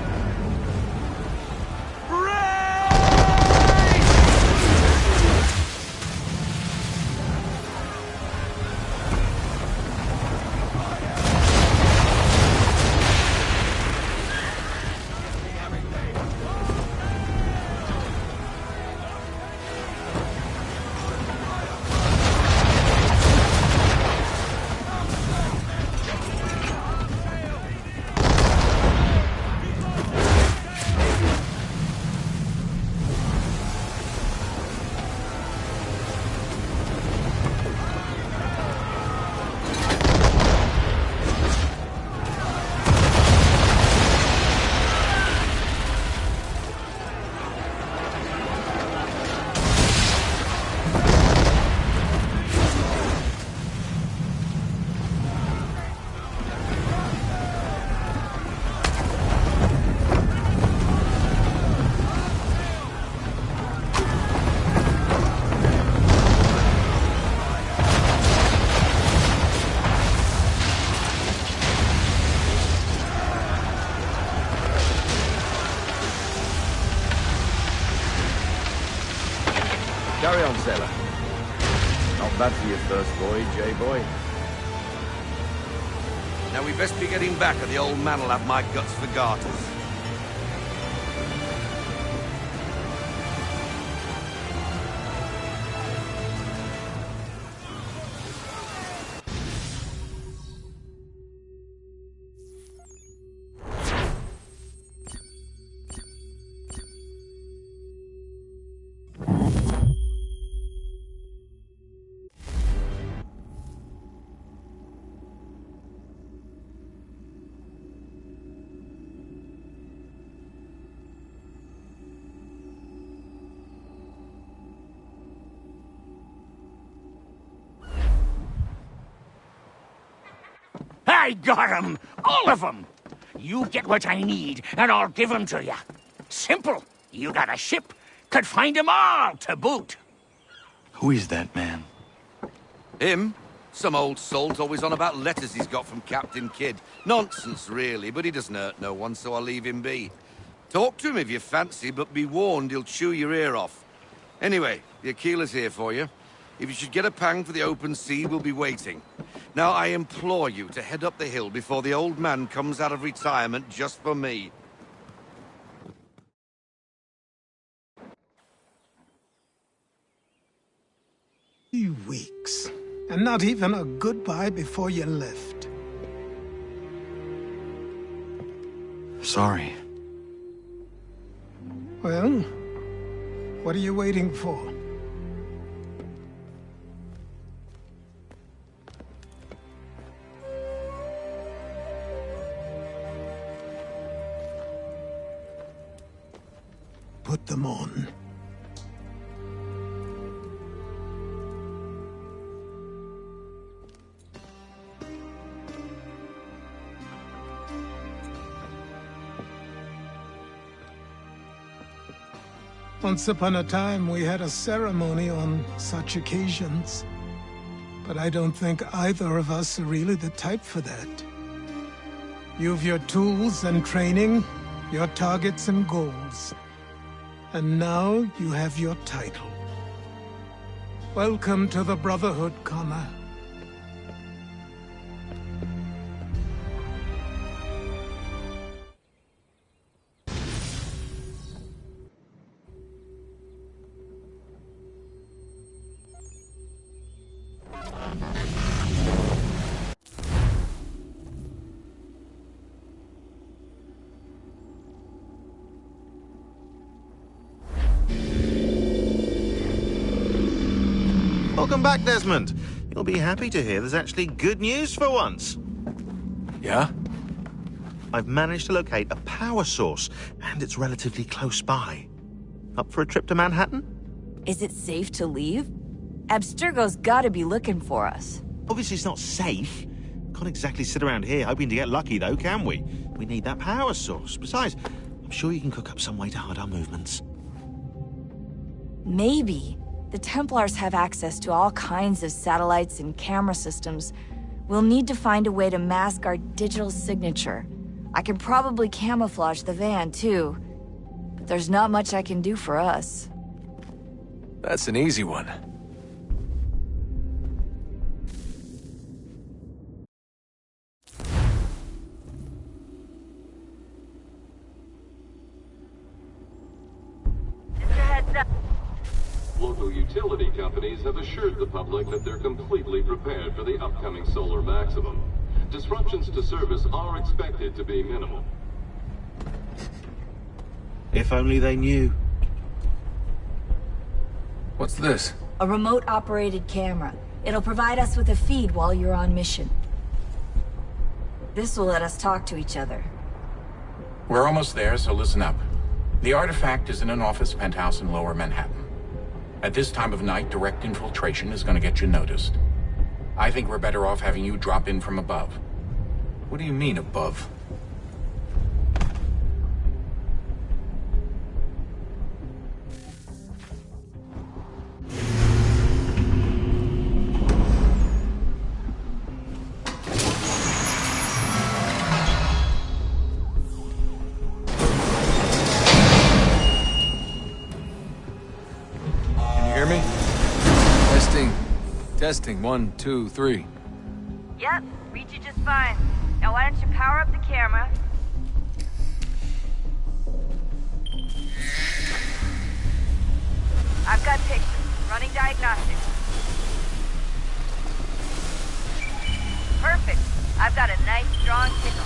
S1: Carry on, sailor. Not bad for your first voyage, eh, boy?
S16: Now we best be getting back, or the old man will have my guts for garters.
S21: I got 'em! All of 'em! You get what I need, and I'll give 'em to you. Simple. You got a ship, could find 'em all to boot.
S4: Who is that man?
S16: Him? Some old salt always on about letters he's got from Captain Kidd. Nonsense, really, but he doesn't hurt no one, so I'll leave him be. Talk to him if you fancy, but be warned he'll chew your ear off. Anyway, the Aquila's here for you. If you should get a pang for the open sea, we'll be waiting. Now, I implore you to head up the hill before the old man comes out of retirement just for me.
S8: 3 weeks. And not even a goodbye before you left.
S4: Sorry.
S8: Well, what are you waiting for? Put them on. Once upon a time, we had a ceremony on such occasions. But I don't think either of us are really the type for that. You've your tools and training, your targets and goals. And now you have your title. Welcome to the Brotherhood, Connor.
S10: Welcome back, Desmond. You'll be happy to hear there's actually good news for once.
S11: Yeah?
S10: I've managed to locate a power source, and it's relatively close by. Up for a trip to Manhattan?
S23: Is it safe to leave? Abstergo's gotta be looking for us.
S10: Obviously it's not safe. Can't exactly sit around here hoping to get lucky, though, can we? We need that power source. Besides, I'm sure you can cook up some way to hide our movements.
S23: Maybe. The Templars have access to all kinds of satellites and camera systems. We'll need to find a way to mask our digital signature. I can probably camouflage the van, too. But there's not much I can do for us.
S11: That's an easy one.
S18: Local utility companies have assured the public that they're completely prepared for the upcoming solar maximum. Disruptions to service are expected to be minimal.
S10: If only they knew.
S11: What's this?
S23: A remote-operated camera. It'll provide us with a feed while you're on mission. This will let us talk to each other.
S24: We're almost there, so listen up. The artifact is in an office penthouse in Lower Manhattan. At this time of night, direct infiltration is going to get you noticed. I think we're better off having you drop in from above.
S11: What do you mean, above? Can you hear me? Testing, 1, 2, 3.
S23: Yep, read you just fine. Now why don't you power up the camera? I've got pictures. Running diagnostics. Perfect. I've got a nice, strong signal.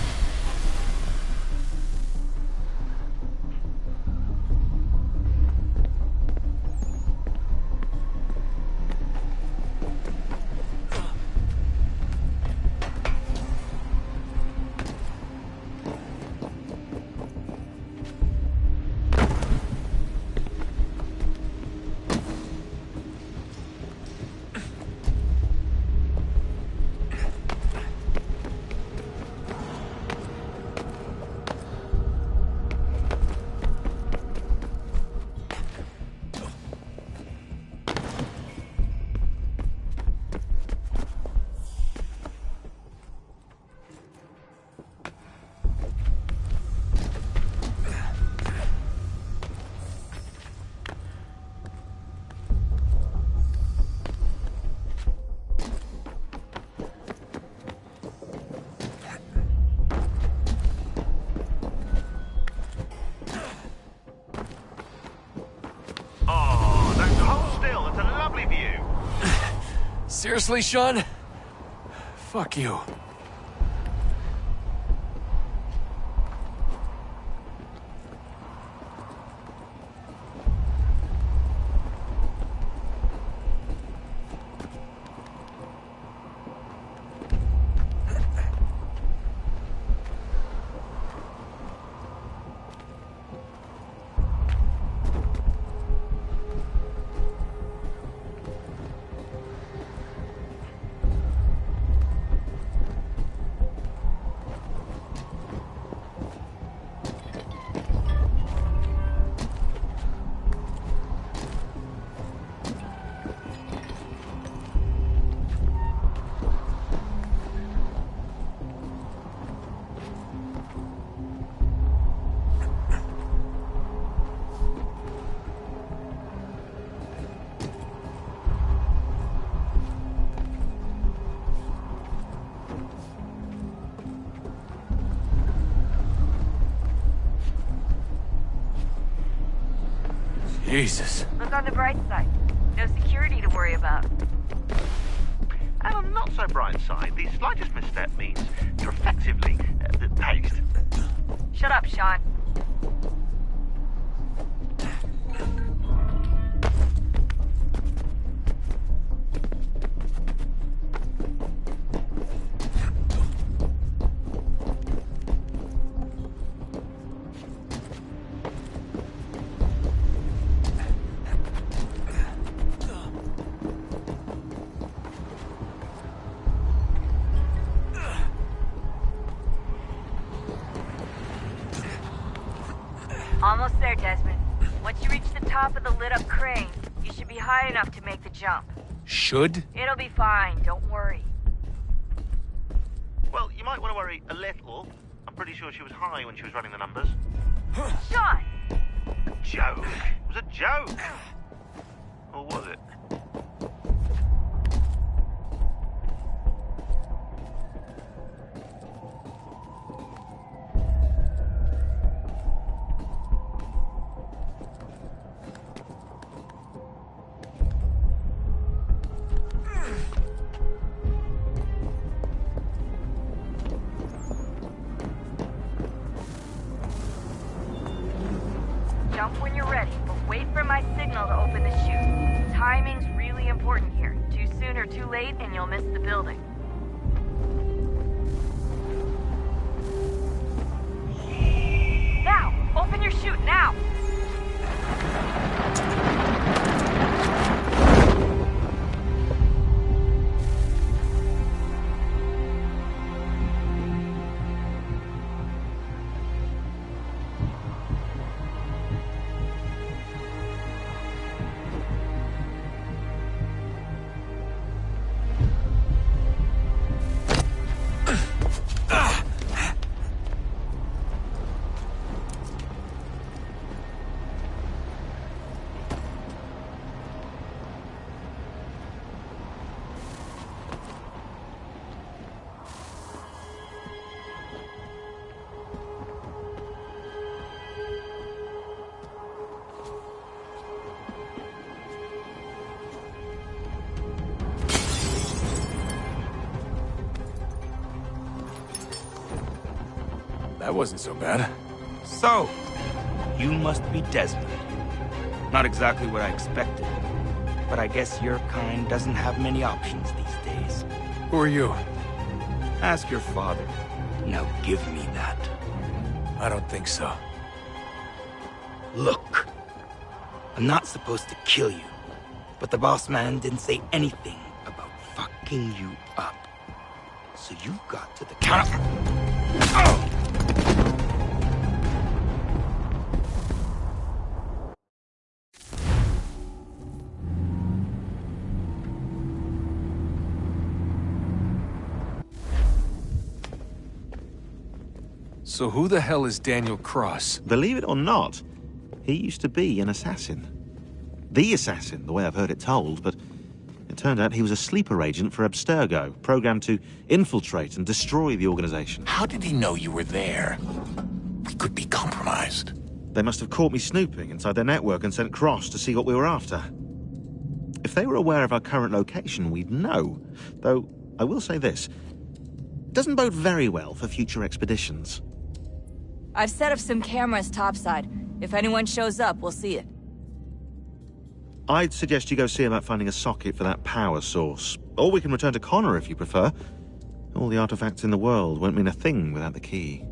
S11: Seriously, Sean? Fuck you. Jesus.
S23: Look on the bright side. No security to worry about.
S10: And on the not so bright side, the slightest misstep means you're effectively paced.
S23: Shut up, Sean. Almost there, Desmond. Once you reach the top of the lit-up crane, you should be high enough to make the jump.
S11: Should?
S23: It'll be fine, don't worry.
S10: Well, you might want to worry a little. I'm pretty sure she was high when she was running the numbers.
S23: Sean!
S10: A joke. It was a joke. Or was it?
S23: Jump when you're ready, but wait for my signal to open the chute. Timing's really important here. Too soon or too late, and you'll miss the building. Now! Open your chute, now!
S11: That wasn't so bad.
S12: So, you must be Desmond. Not exactly what I expected, but I guess your kind doesn't have many options these days.
S11: Who are you?
S12: Ask your father. Now give me that.
S11: I don't think so.
S12: Look, I'm not supposed to kill you, but the boss man didn't say anything about fucking you up. So you've got to the counter. Oh!
S11: So who the hell is Daniel Cross?
S10: Believe it or not, he used to be an assassin. The assassin, the way I've heard it told, but it turned out he was a sleeper agent for Abstergo, programmed to infiltrate and destroy the organization.
S24: How did he know you were there? We could be compromised.
S10: They must have caught me snooping inside their network and sent Cross to see what we were after. If they were aware of our current location, we'd know. Though, I will say this. It doesn't bode very well for future expeditions.
S23: I've set up some cameras topside. If anyone shows up, we'll see it.
S10: I'd suggest you go see about finding a socket for that power source. Or we can return to Connor if you prefer. All the artifacts in the world won't mean a thing without the key.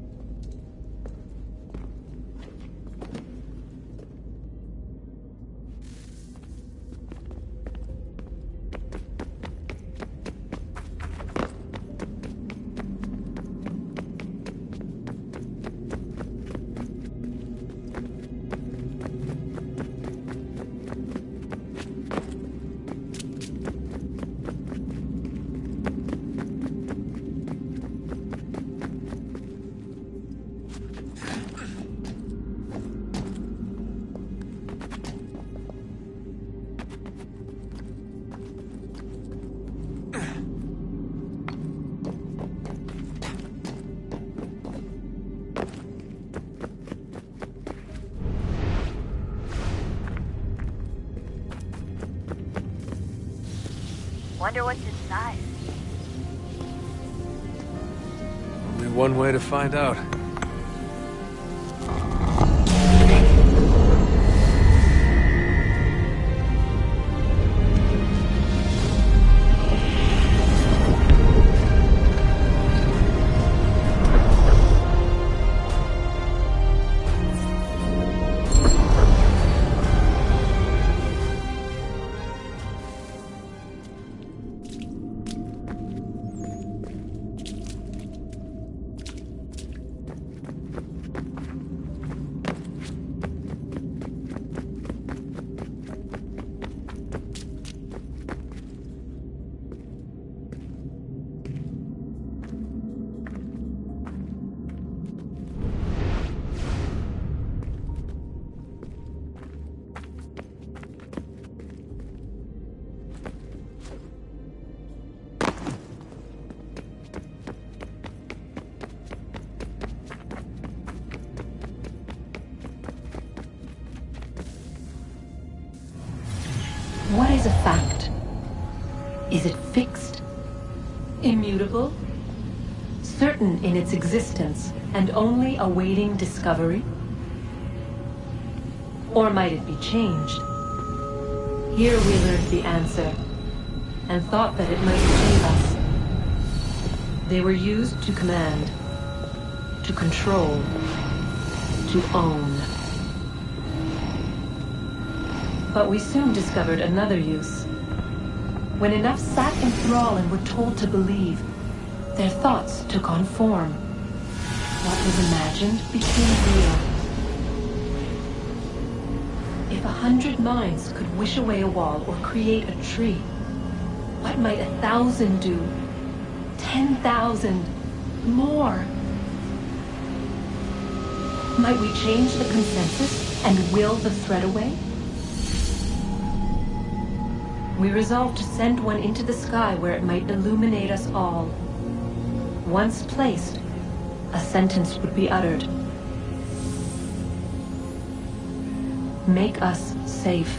S23: Wonder what's inside.
S11: Only one way to find out.
S13: What is a fact? Is it fixed? Immutable? Certain in its existence and only awaiting discovery? Or might it be changed? Here we learned the answer, and thought that it might save us. They were used to command, to control, to own. But we soon discovered another use. When enough sat in thrall and were told to believe, their thoughts took on form. What was imagined became real. If 100 minds could wish away a wall or create a tree, what might 1,000 do? 10,000? More? Might we change the consensus and will the thread away? We resolved to send one into the sky where it might illuminate us all. Once placed, a sentence would be uttered. Make us safe.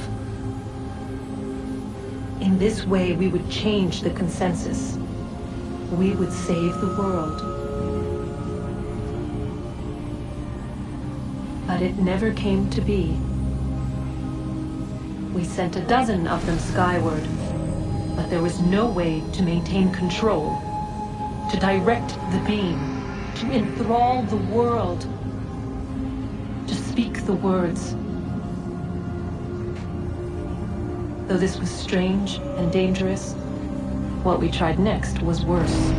S13: In this way, we would change the consensus. We would save the world. But it never came to be. We sent a dozen of them skyward, but there was no way to maintain control, to direct the beam, to enthrall the world, to speak the words. Though this was strange and dangerous, what we tried next was worse.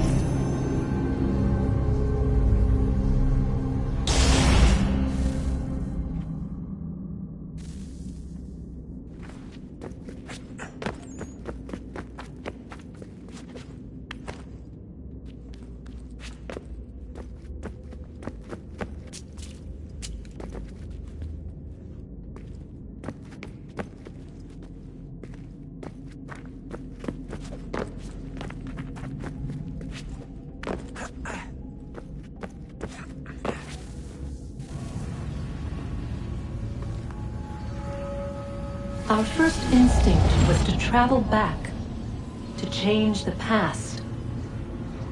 S13: Our first instinct was to travel back, to change the past.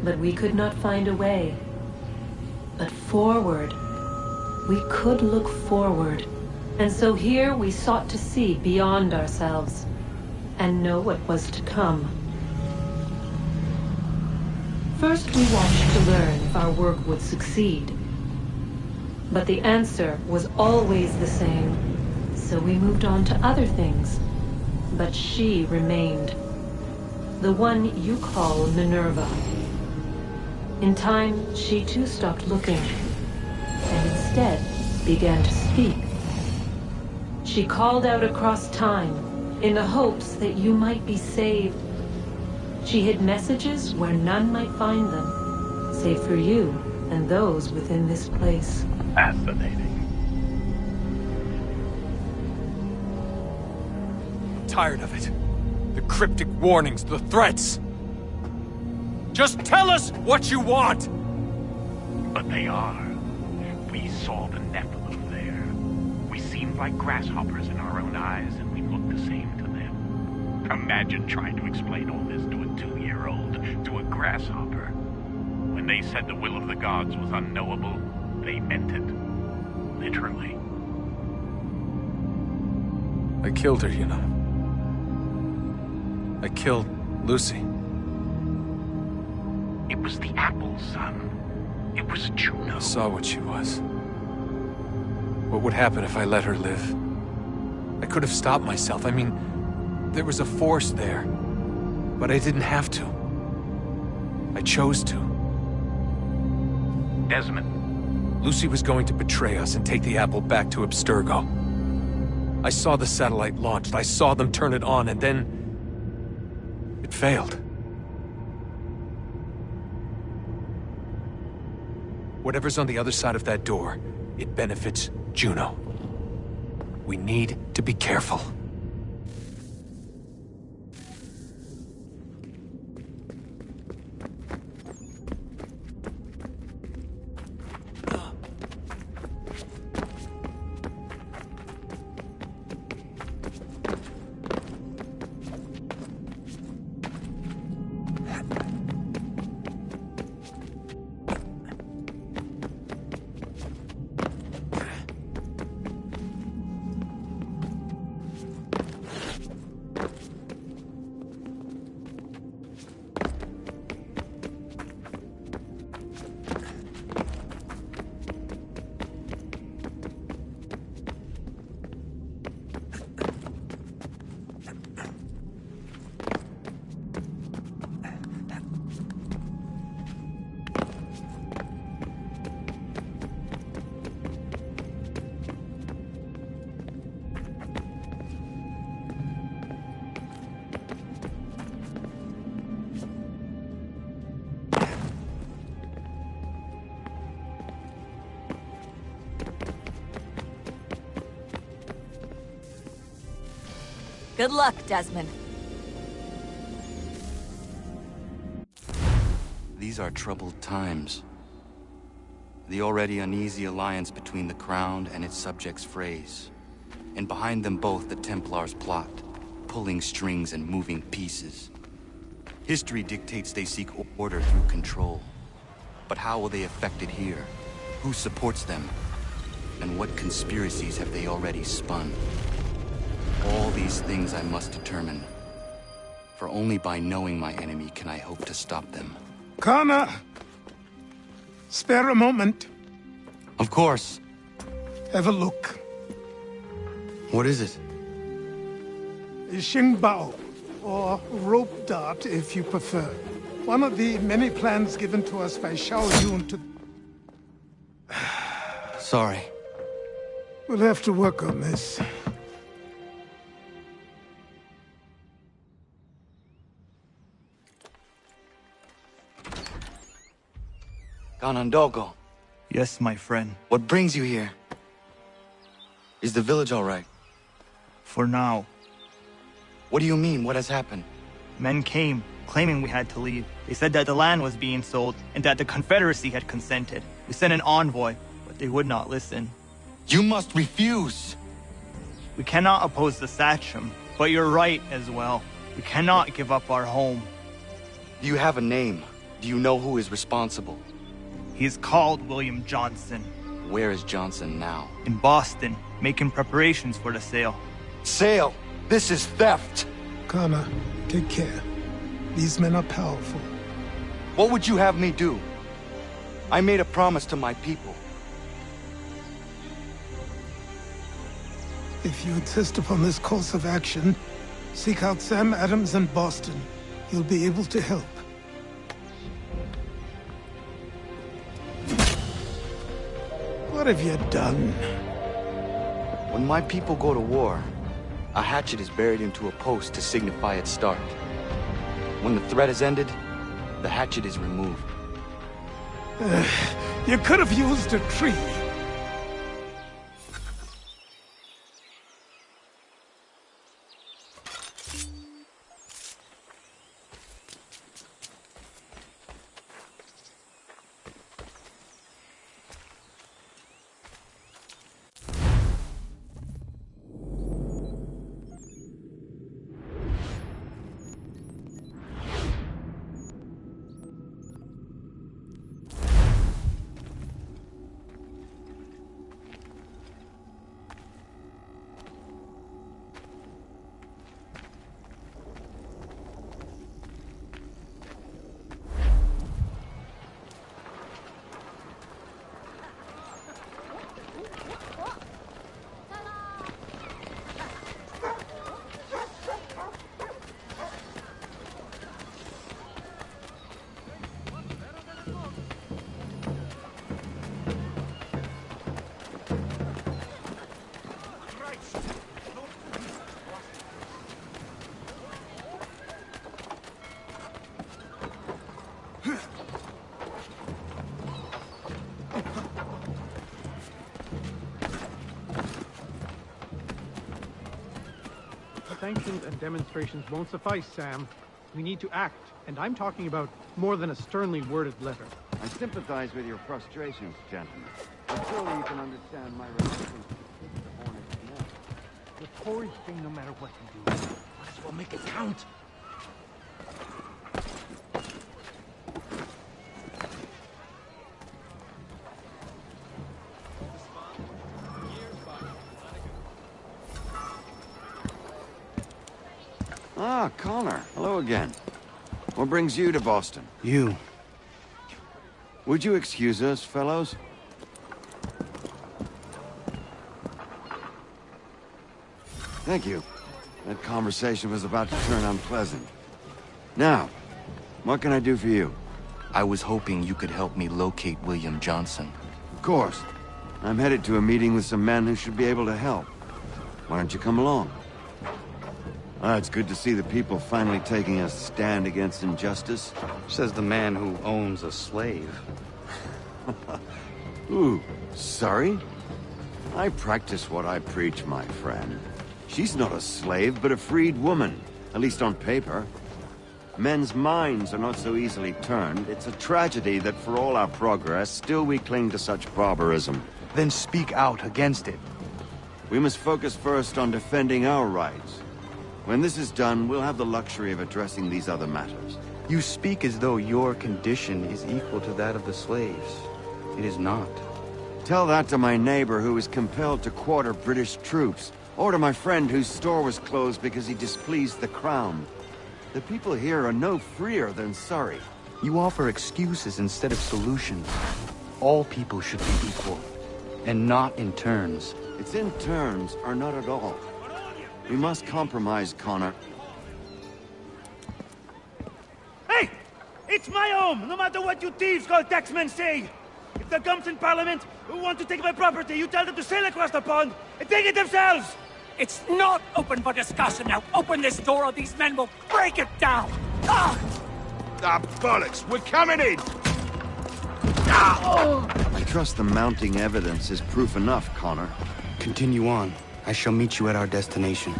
S13: But we could not find a way. But forward, we could look forward. And so here we sought to see beyond ourselves, and know what was to come. First we watched to learn if our work would succeed. But the answer was always the same. So we moved on to other things. But she remained. The one you call Minerva. In time, she too stopped looking, and instead began to speak. She called out across time, in the hopes that you might be saved. She hid messages where none might find them, save for you and those within this place.
S14: Fascinating.
S11: Tired of it. The cryptic warnings, the threats. Just tell us what you want!
S14: But they are. We saw the Nephilim there. We seemed like grasshoppers in our own eyes, and we looked the same to them. Imagine trying to explain all this to a 2-year-old, to a grasshopper. When they said the will of the gods was unknowable, they meant it. Literally.
S11: I killed her, you know. I killed Lucy.
S14: It was the apple, son. It was Juno.
S11: I saw what she was. What would happen if I let her live? I could have stopped myself. I mean, there was a force there. But I didn't have to. I chose to.
S14: Desmond.
S11: Lucy was going to betray us and take the apple back to Abstergo. I saw the satellite launched. I saw them turn it on, and then it failed. Whatever's on the other side of that door, it benefits Juno. We need to be careful.
S23: Good luck, Desmond.
S4: These are troubled times. The already uneasy alliance between the Crown and its subjects frays. And behind them both the Templars plot, pulling strings and moving pieces. History dictates they seek order through control. But how will they effect it here? Who supports them? And what conspiracies have they already spun? All these things I must determine. For only by knowing my enemy can I hope to stop them.
S8: Connor! Spare a moment.
S4: Of course.
S8: Have a look.
S4: What is it?
S8: Xingbao, or rope dart if you prefer. One of the many plans given to us by Xiao Yun to...
S4: Sorry.
S8: We'll have to work on this.
S4: Ganondogo.
S6: Yes, my friend.
S4: What brings you here? Is the village all right?
S6: For now.
S4: What do you mean? What has happened?
S6: Men came, claiming we had to leave. They said that the land was being sold, and that the Confederacy had consented. We sent an envoy, but they would not listen.
S4: You must refuse!
S6: We cannot oppose the Sachem, but you're right as well. We cannot give up our home.
S4: Do you have a name? Do you know who is responsible?
S6: He is called William Johnson.
S4: Where is Johnson now?
S6: In Boston, making preparations for the sale.
S4: Sale? This is theft!
S8: Connor, take care. These men are powerful.
S4: What would you have me do? I made a promise to my people.
S8: If you insist upon this course of action, seek out Sam Adams in Boston. He'll be able to help. What have you done?
S4: When my people go to war, a hatchet is buried into a post to signify its start. When the threat is ended, the hatchet is removed.
S8: You could have used a tree.
S15: Sanctions and demonstrations won't suffice, Sam. We need to act, and I'm talking about more than a sternly worded letter.
S1: I sympathize with your frustrations, gentlemen. But surely you can understand my reluctance to keep the Hornet's nest.
S15: The Tories thing, no matter what you do, might as well make it count.
S1: Ah, Connor. Hello again. What brings you to Boston?
S6: You.
S1: Would you excuse us, fellows? Thank you. That conversation was about to turn unpleasant. Now, what can I do for you?
S4: I was hoping you could help me locate William Johnson.
S1: Of course. I'm headed to a meeting with some men who should be able to help. Why don't you come along? It's good to see the people finally taking a stand against injustice.
S17: Says the man who owns a slave.
S1: Ooh, sorry? I practice what I preach, my friend. She's not a slave, but a freed woman, at least on paper. Men's minds are not so easily turned. It's a tragedy that for all our progress, still we cling to such barbarism.
S6: Then speak out against it.
S1: We must focus first on defending our rights. When this is done, we'll have the luxury of addressing these other matters.
S6: You speak as though your condition is equal to that of the slaves. It is not.
S1: Tell that to my neighbor who was compelled to quarter British troops, or to my friend whose store was closed because he displeased the crown. The people here are no freer than Surrey.
S4: You offer excuses instead of solutions. All people should be equal, and not in turns.
S1: It's in turns, or not at all. We must compromise, Connor.
S5: Hey! It's my home, no matter what you thieves called taxmen say! If the gums in Parliament who want to take my property, you tell them to sail across the pond and take it themselves!
S21: It's not open for discussion now. Open this door or these men will break it down. Ah!
S1: Ah, bollocks! We're coming in! I trust the mounting evidence is proof enough, Connor.
S4: Continue on. I shall meet you at our destination.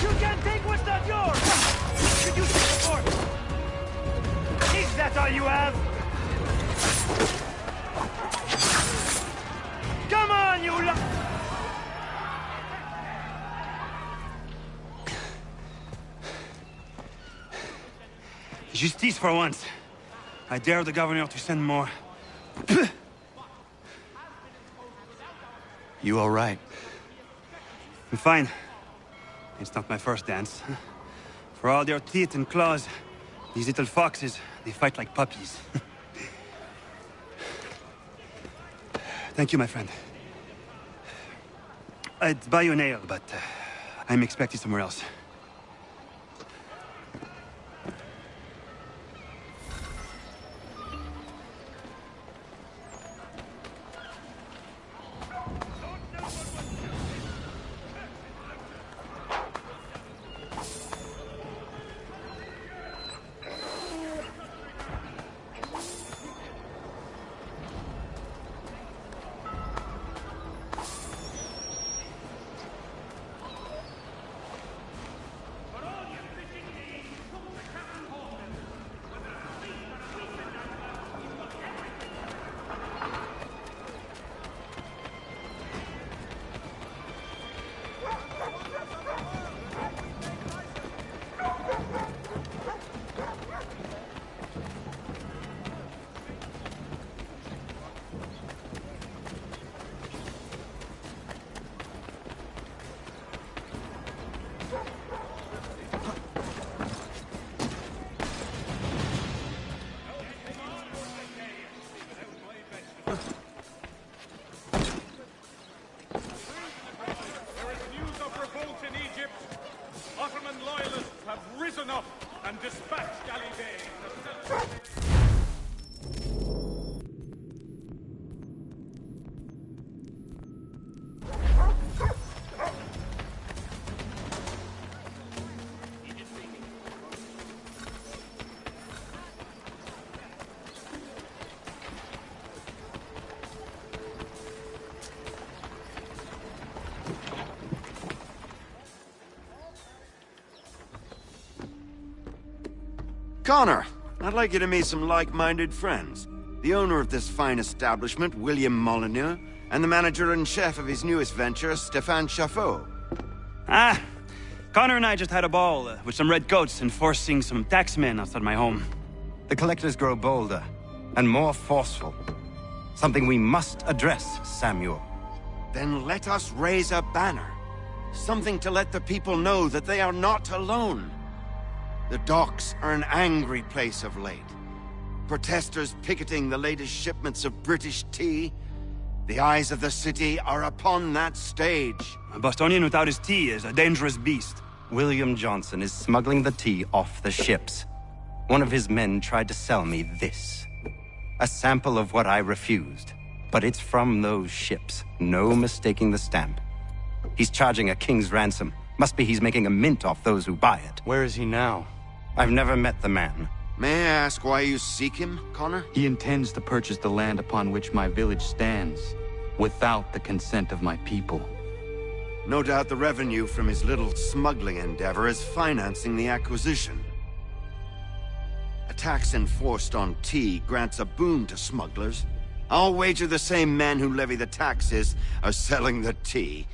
S5: You can't take what's not yours! Should you take the fort? Is that all you have? Come on, you Justice for once. I dare the governor to send more.
S4: You all right?
S5: I'm fine. It's not my first dance. For all their teeth and claws, these little foxes, they fight like puppies. Thank you, my friend. I'd buy you an ale, but I'm expected somewhere else.
S1: Connor, I'd like you to meet some like-minded friends. The owner of this fine establishment, William Molyneux, and the manager and chef of his newest venture, Stéphane Chaffeau.
S5: Ah, Connor and I just had a ball with some red coats enforcing some taxmen outside my home.
S12: The collectors grow bolder and more forceful. Something we must address, Samuel.
S1: Then let us raise a banner. Something to let the people know that they are not alone. The docks are an angry place of late. Protesters picketing the latest shipments of British tea. The eyes of the city are upon that stage.
S5: A Bostonian without his tea is a dangerous beast.
S12: William Johnson is smuggling the tea off the ships. One of his men tried to sell me this. A sample of what I refused. But it's from those ships. No mistaking the stamp. He's charging a king's ransom. Must be he's making a mint off those who buy it.
S4: Where is he now?
S12: I've never met the man.
S1: May I ask why you seek him, Connor?
S4: He intends to purchase the land upon which my village stands, without the consent of my people.
S1: No doubt the revenue from his little smuggling endeavor is financing the acquisition. A tax enforced on tea grants a boon to smugglers. I'll wager the same men who levy the taxes are selling the tea.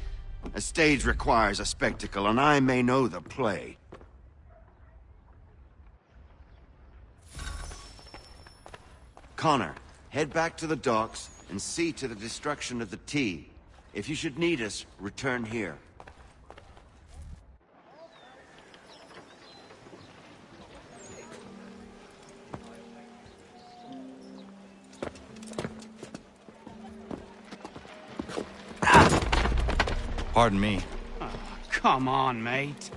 S1: A stage requires a spectacle, and I may know the play. Connor, head back to the docks and see to the destruction of the T. If you should need us, return here.
S4: Pardon me.
S9: Oh, come on, mate.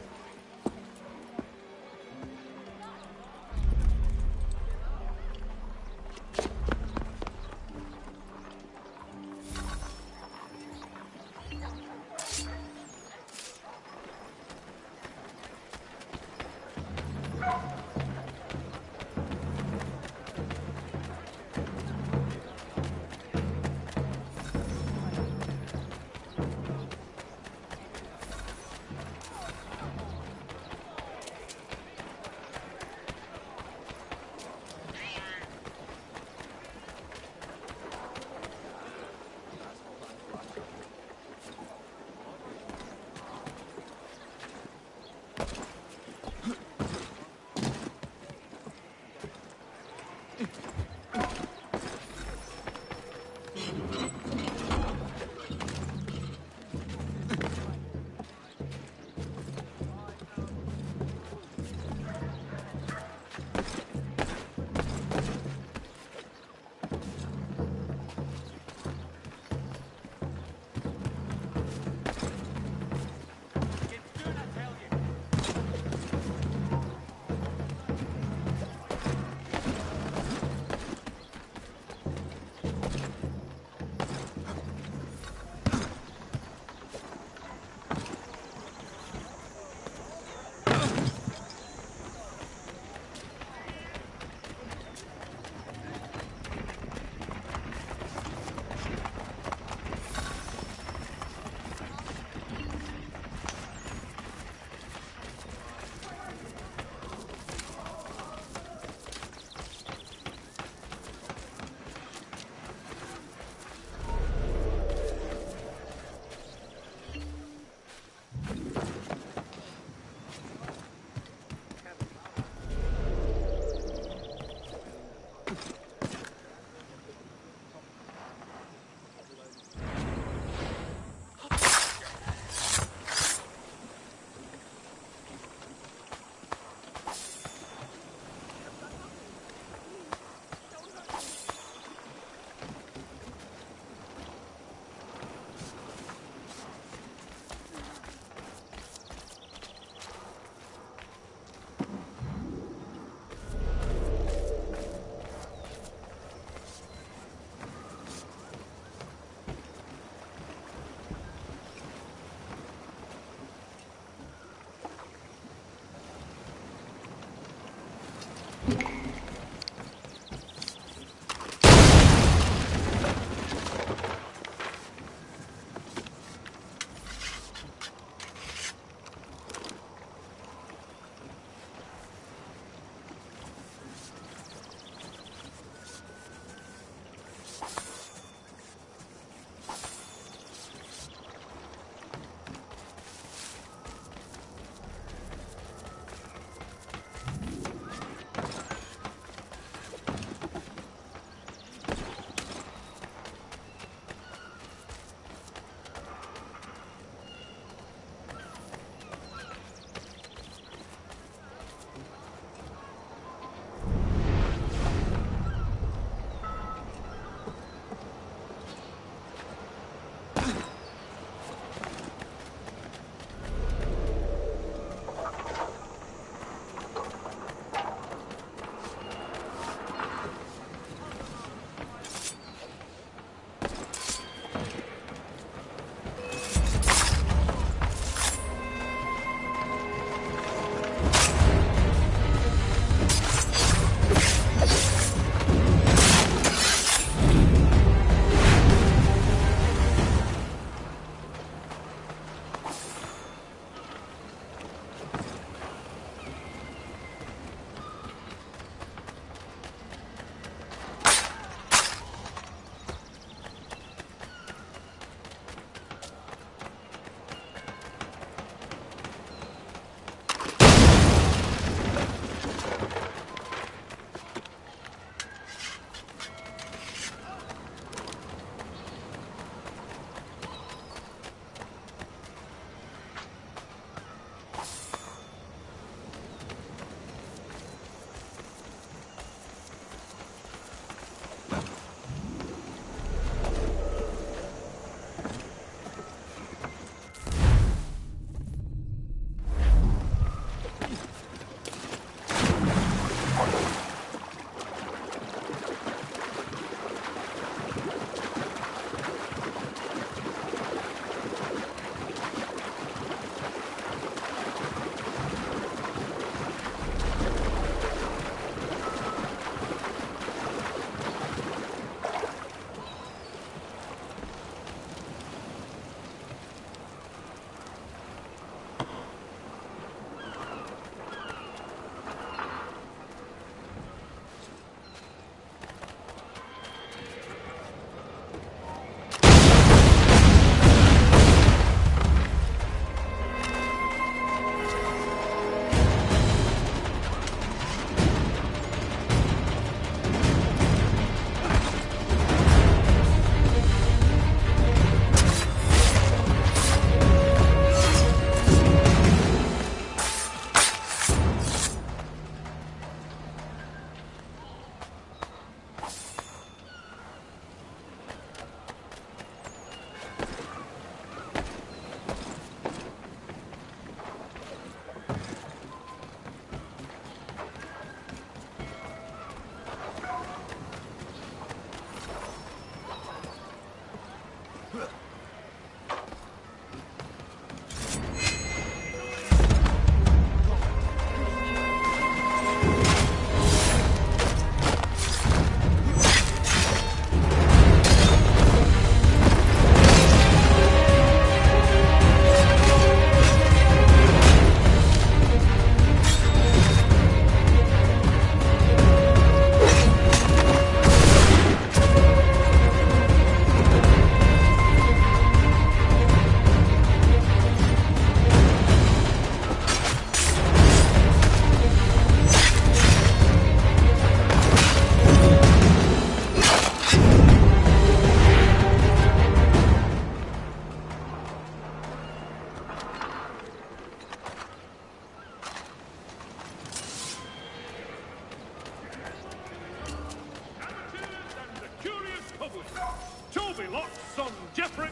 S18: be lost, son Jeffrey.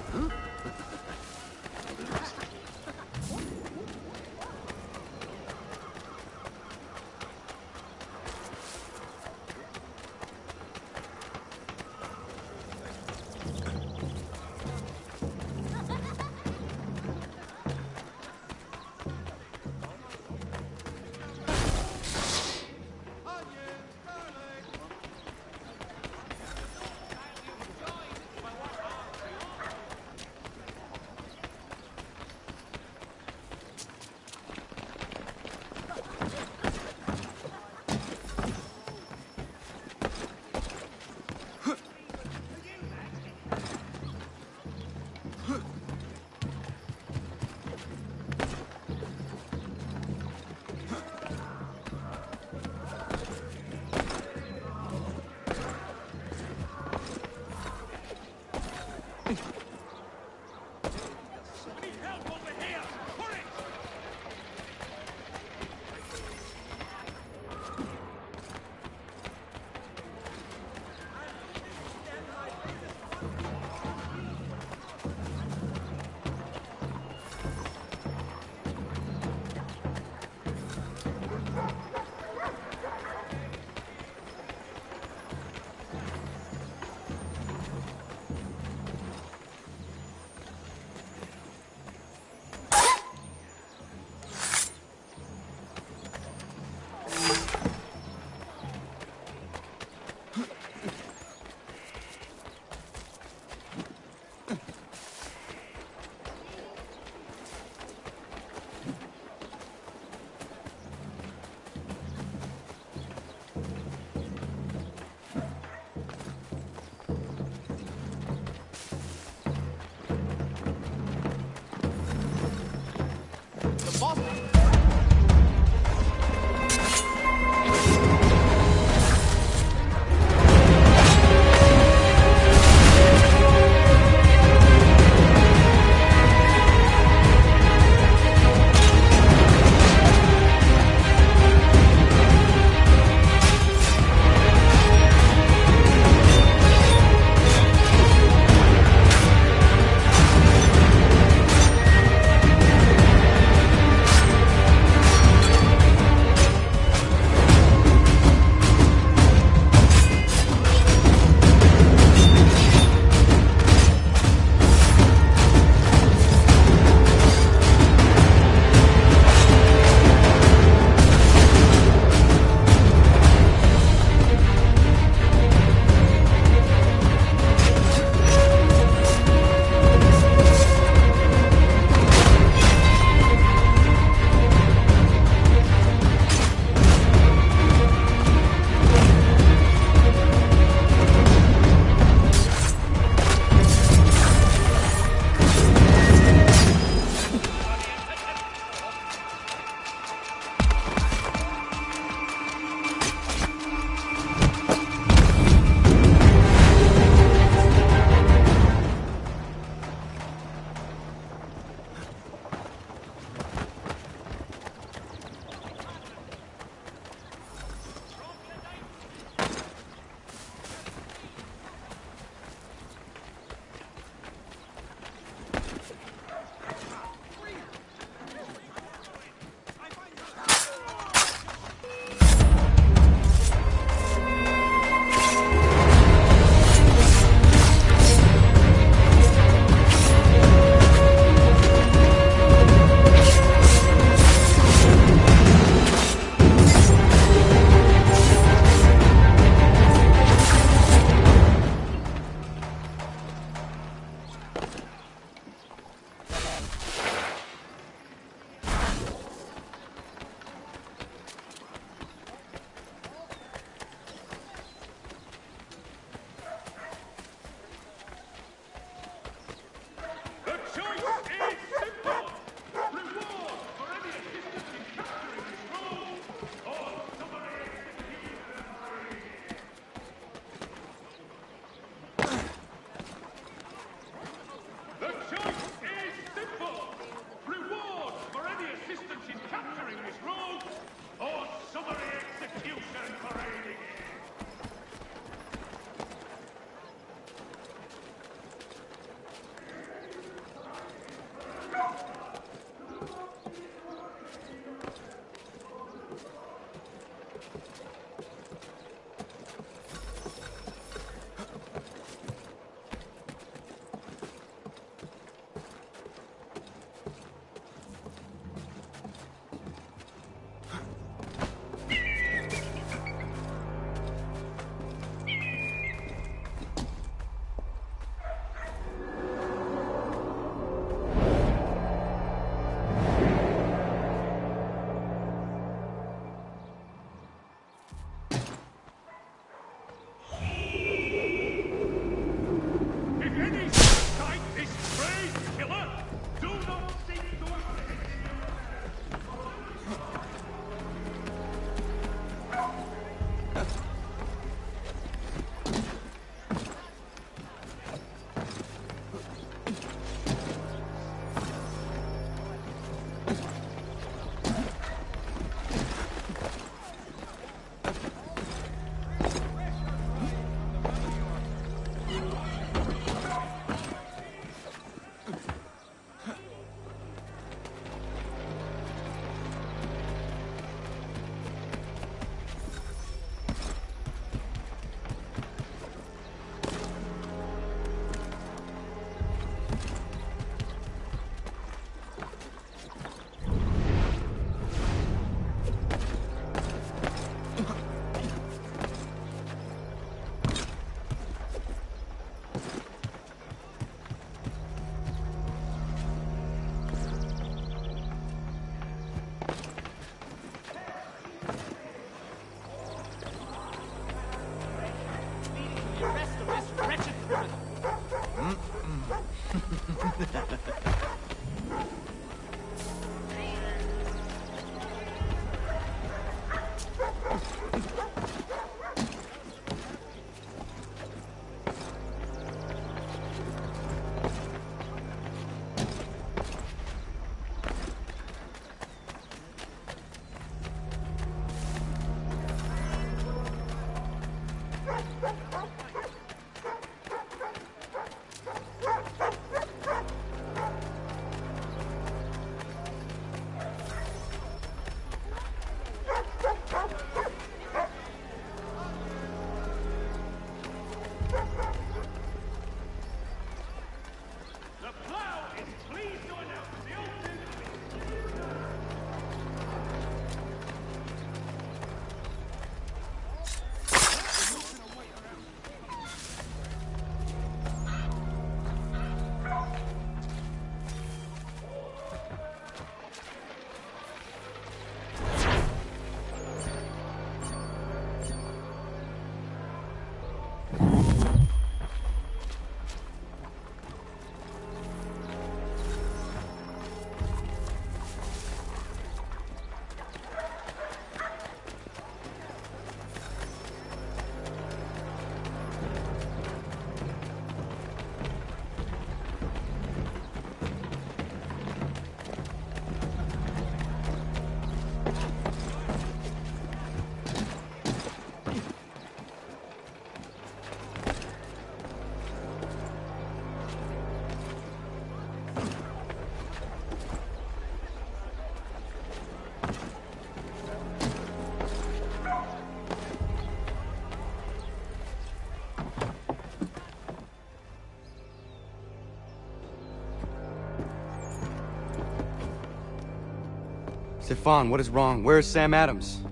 S12: Stefan, what is wrong? Where is Sam Adams?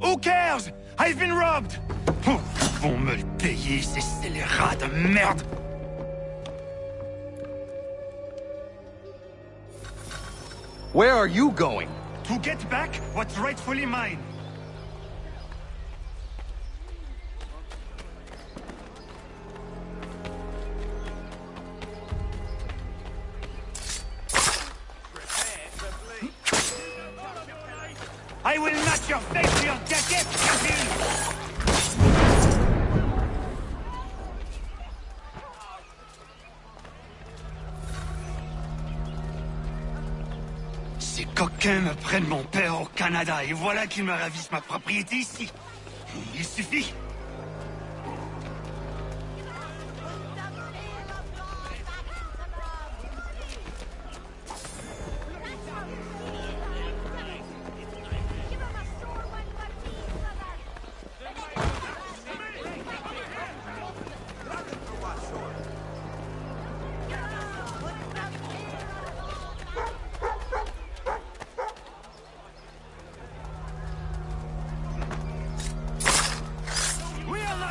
S5: Who cares? I've been robbed! Oh, ils vont me le payer, ces scélérats de merde!
S12: Where are you going?
S5: To get back what's rightfully mine. I will match your face to your jacket, Captain! Ces coquins me prennent mon père au Canada et voilà qu'ils me ravissent ma propriété ici. Il suffit.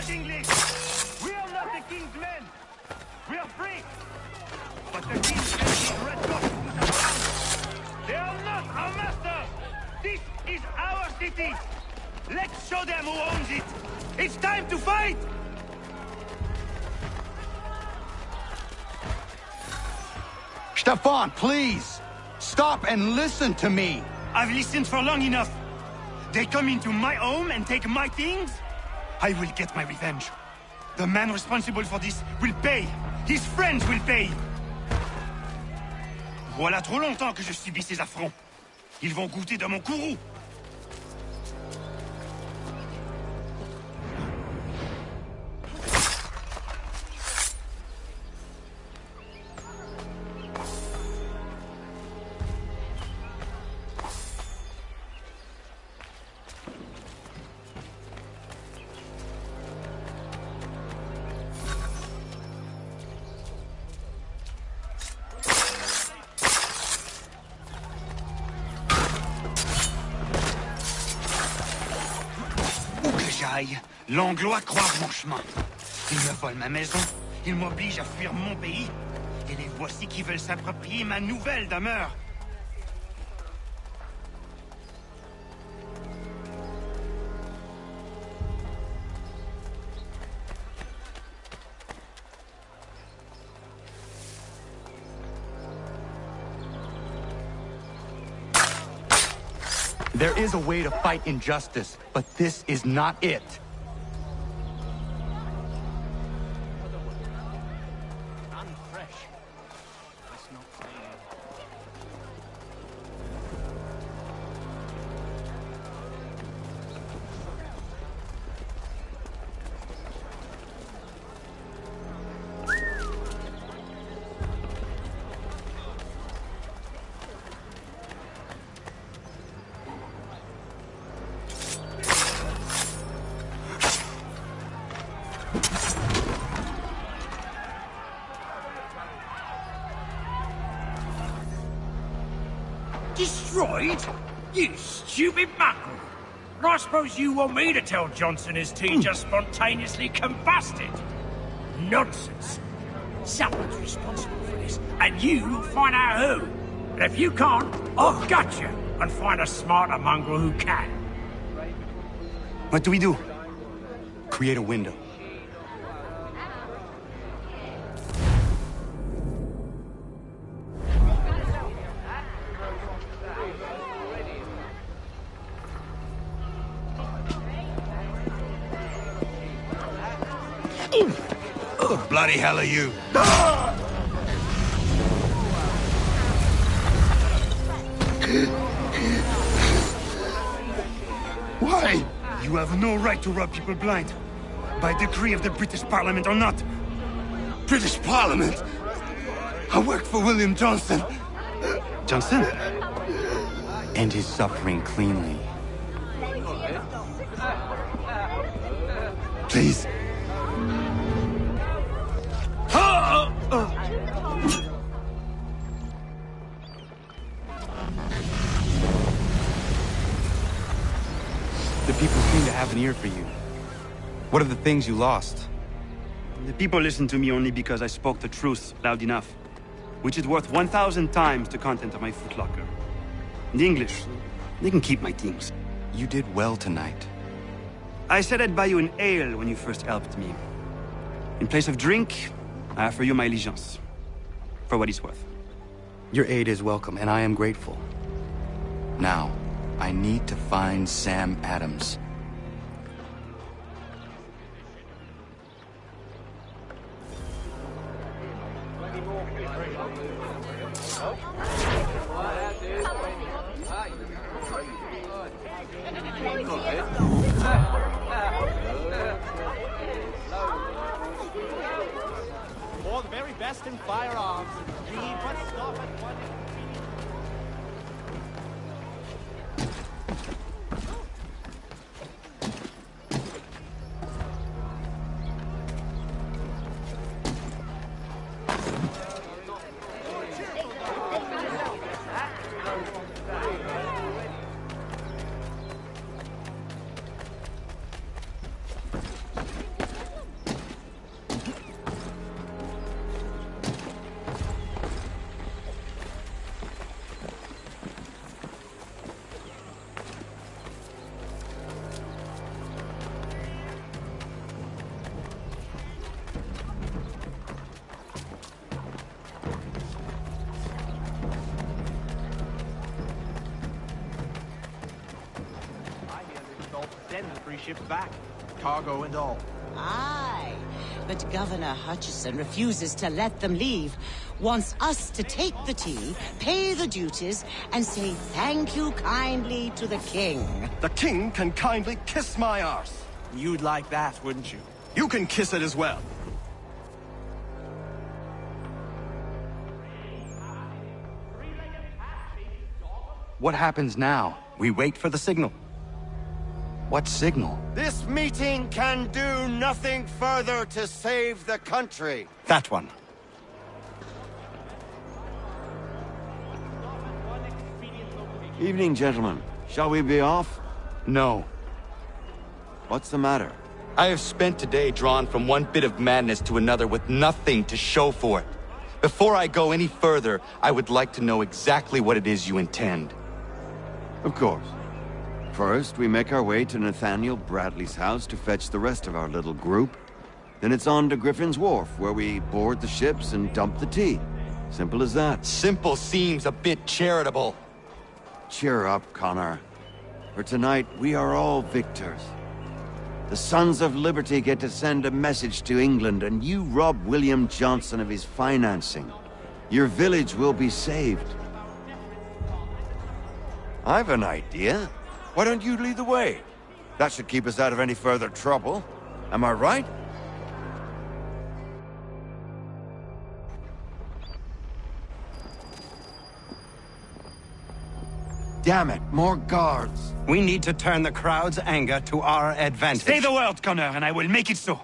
S5: English! We are not the king's men! We are free! But the king's men is red coats. They are not our masters! This is our city! Let's show them who owns it! It's time to fight!
S12: Stefan, please! Stop and listen to me!
S5: I've listened for long enough. They come into my home and take my things? I will get my revenge. The man responsible for this will pay. His friends will pay. Voilà trop longtemps que je subis ces affronts. Ils vont goûter de mon courroux. L'Anglois croire mon chemin. Ils me volent ma maison, ils m'obligent à fuir mon pays, et les voici qui veulent s'approprier ma nouvelle demeure.
S4: There is a way to fight injustice, but this is not it.
S21: Destroyed? You stupid mongrel! I suppose you want me to tell Johnson his tea just spontaneously combusted? Nonsense! Someone's responsible for this, and you'll find out who. And if you can't, I'll gut you and find a smarter mongrel who can.
S4: What do we do? Create a window.
S16: Oh, bloody hell are you?
S7: Why? You have no right to rob people blind. By decree of the British Parliament or not. British Parliament? I work for William Johnson.
S4: Johnson? End his suffering cleanly.
S7: Please.
S4: The people seem to have an ear for you. What are the things you lost?
S7: The people listen to me only because I spoke the truth loud enough, which is worth 1,000 times the content of my footlocker. The English, they can keep my things.
S4: You did well tonight.
S7: I said I'd buy you an ale when you first helped me. In place of drink, I offer you my allegiance. For what it's worth.
S4: Your aid is welcome, and I am grateful. Now, I need to find Sam Adams.
S15: For the very best in firearms, we must stop at one. Send the 3 ships back, cargo and all.
S19: Aye, but Governor Hutchison refuses to let them leave. Wants us to take the tea, pay the duties, and say thank you kindly to the king.
S20: The king can kindly kiss my arse.
S15: You'd like that, wouldn't you?
S20: You can kiss it as well.
S4: What happens now?
S12: We wait for the signal.
S4: What signal?
S1: This meeting can do nothing further to save the country.
S12: That one.
S1: Evening, gentlemen. Shall we be off?
S4: No.
S1: What's the matter?
S4: I have spent today drawn from one bit of madness to another with nothing to show for it. Before I go any further, I would like to know exactly what it is you intend.
S1: Of course. First, we make our way to Nathaniel Bradley's house to fetch the rest of our little group. Then it's on to Griffin's Wharf, where we board the ships and dump the tea. Simple as that.
S4: Simple seems a bit charitable.
S1: Cheer up, Connor. For tonight, we are all victors. The Sons of Liberty get to send a message to England, and you rob William Johnson of his financing. Your village will be saved. I've an idea. Why don't you lead the way? That should keep us out of any further trouble. Am I right? Damn it, more guards.
S12: We need to turn the crowd's anger to our advantage.
S20: Say the word, Connor, and I will make it so.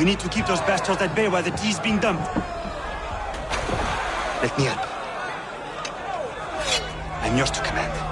S20: We need to keep those bastards at bay while the tea is being dumped. Let me help. I'm yours to command.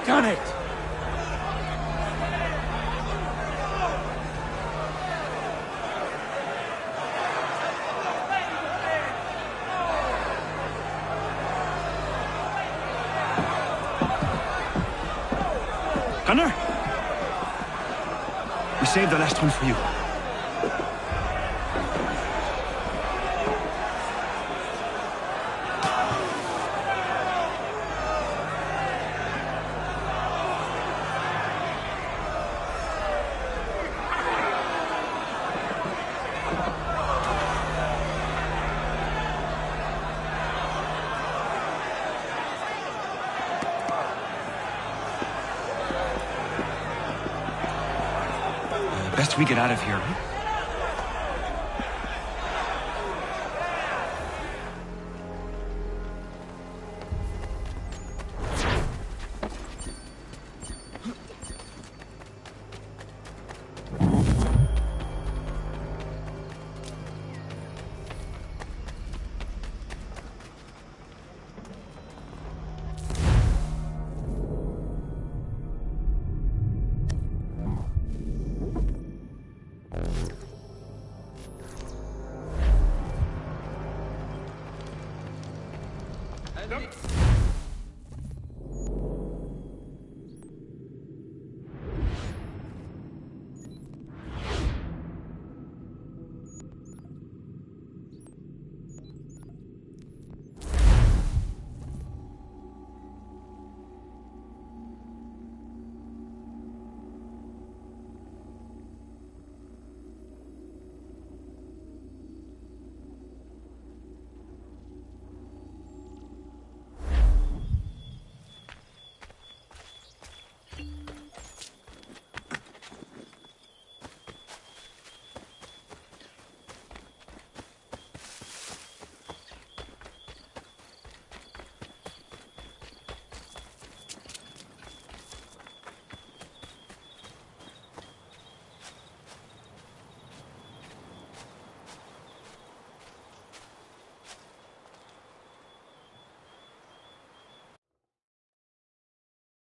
S1: done it!
S20: Connor? We saved the last one for you. Best we get out of here, huh?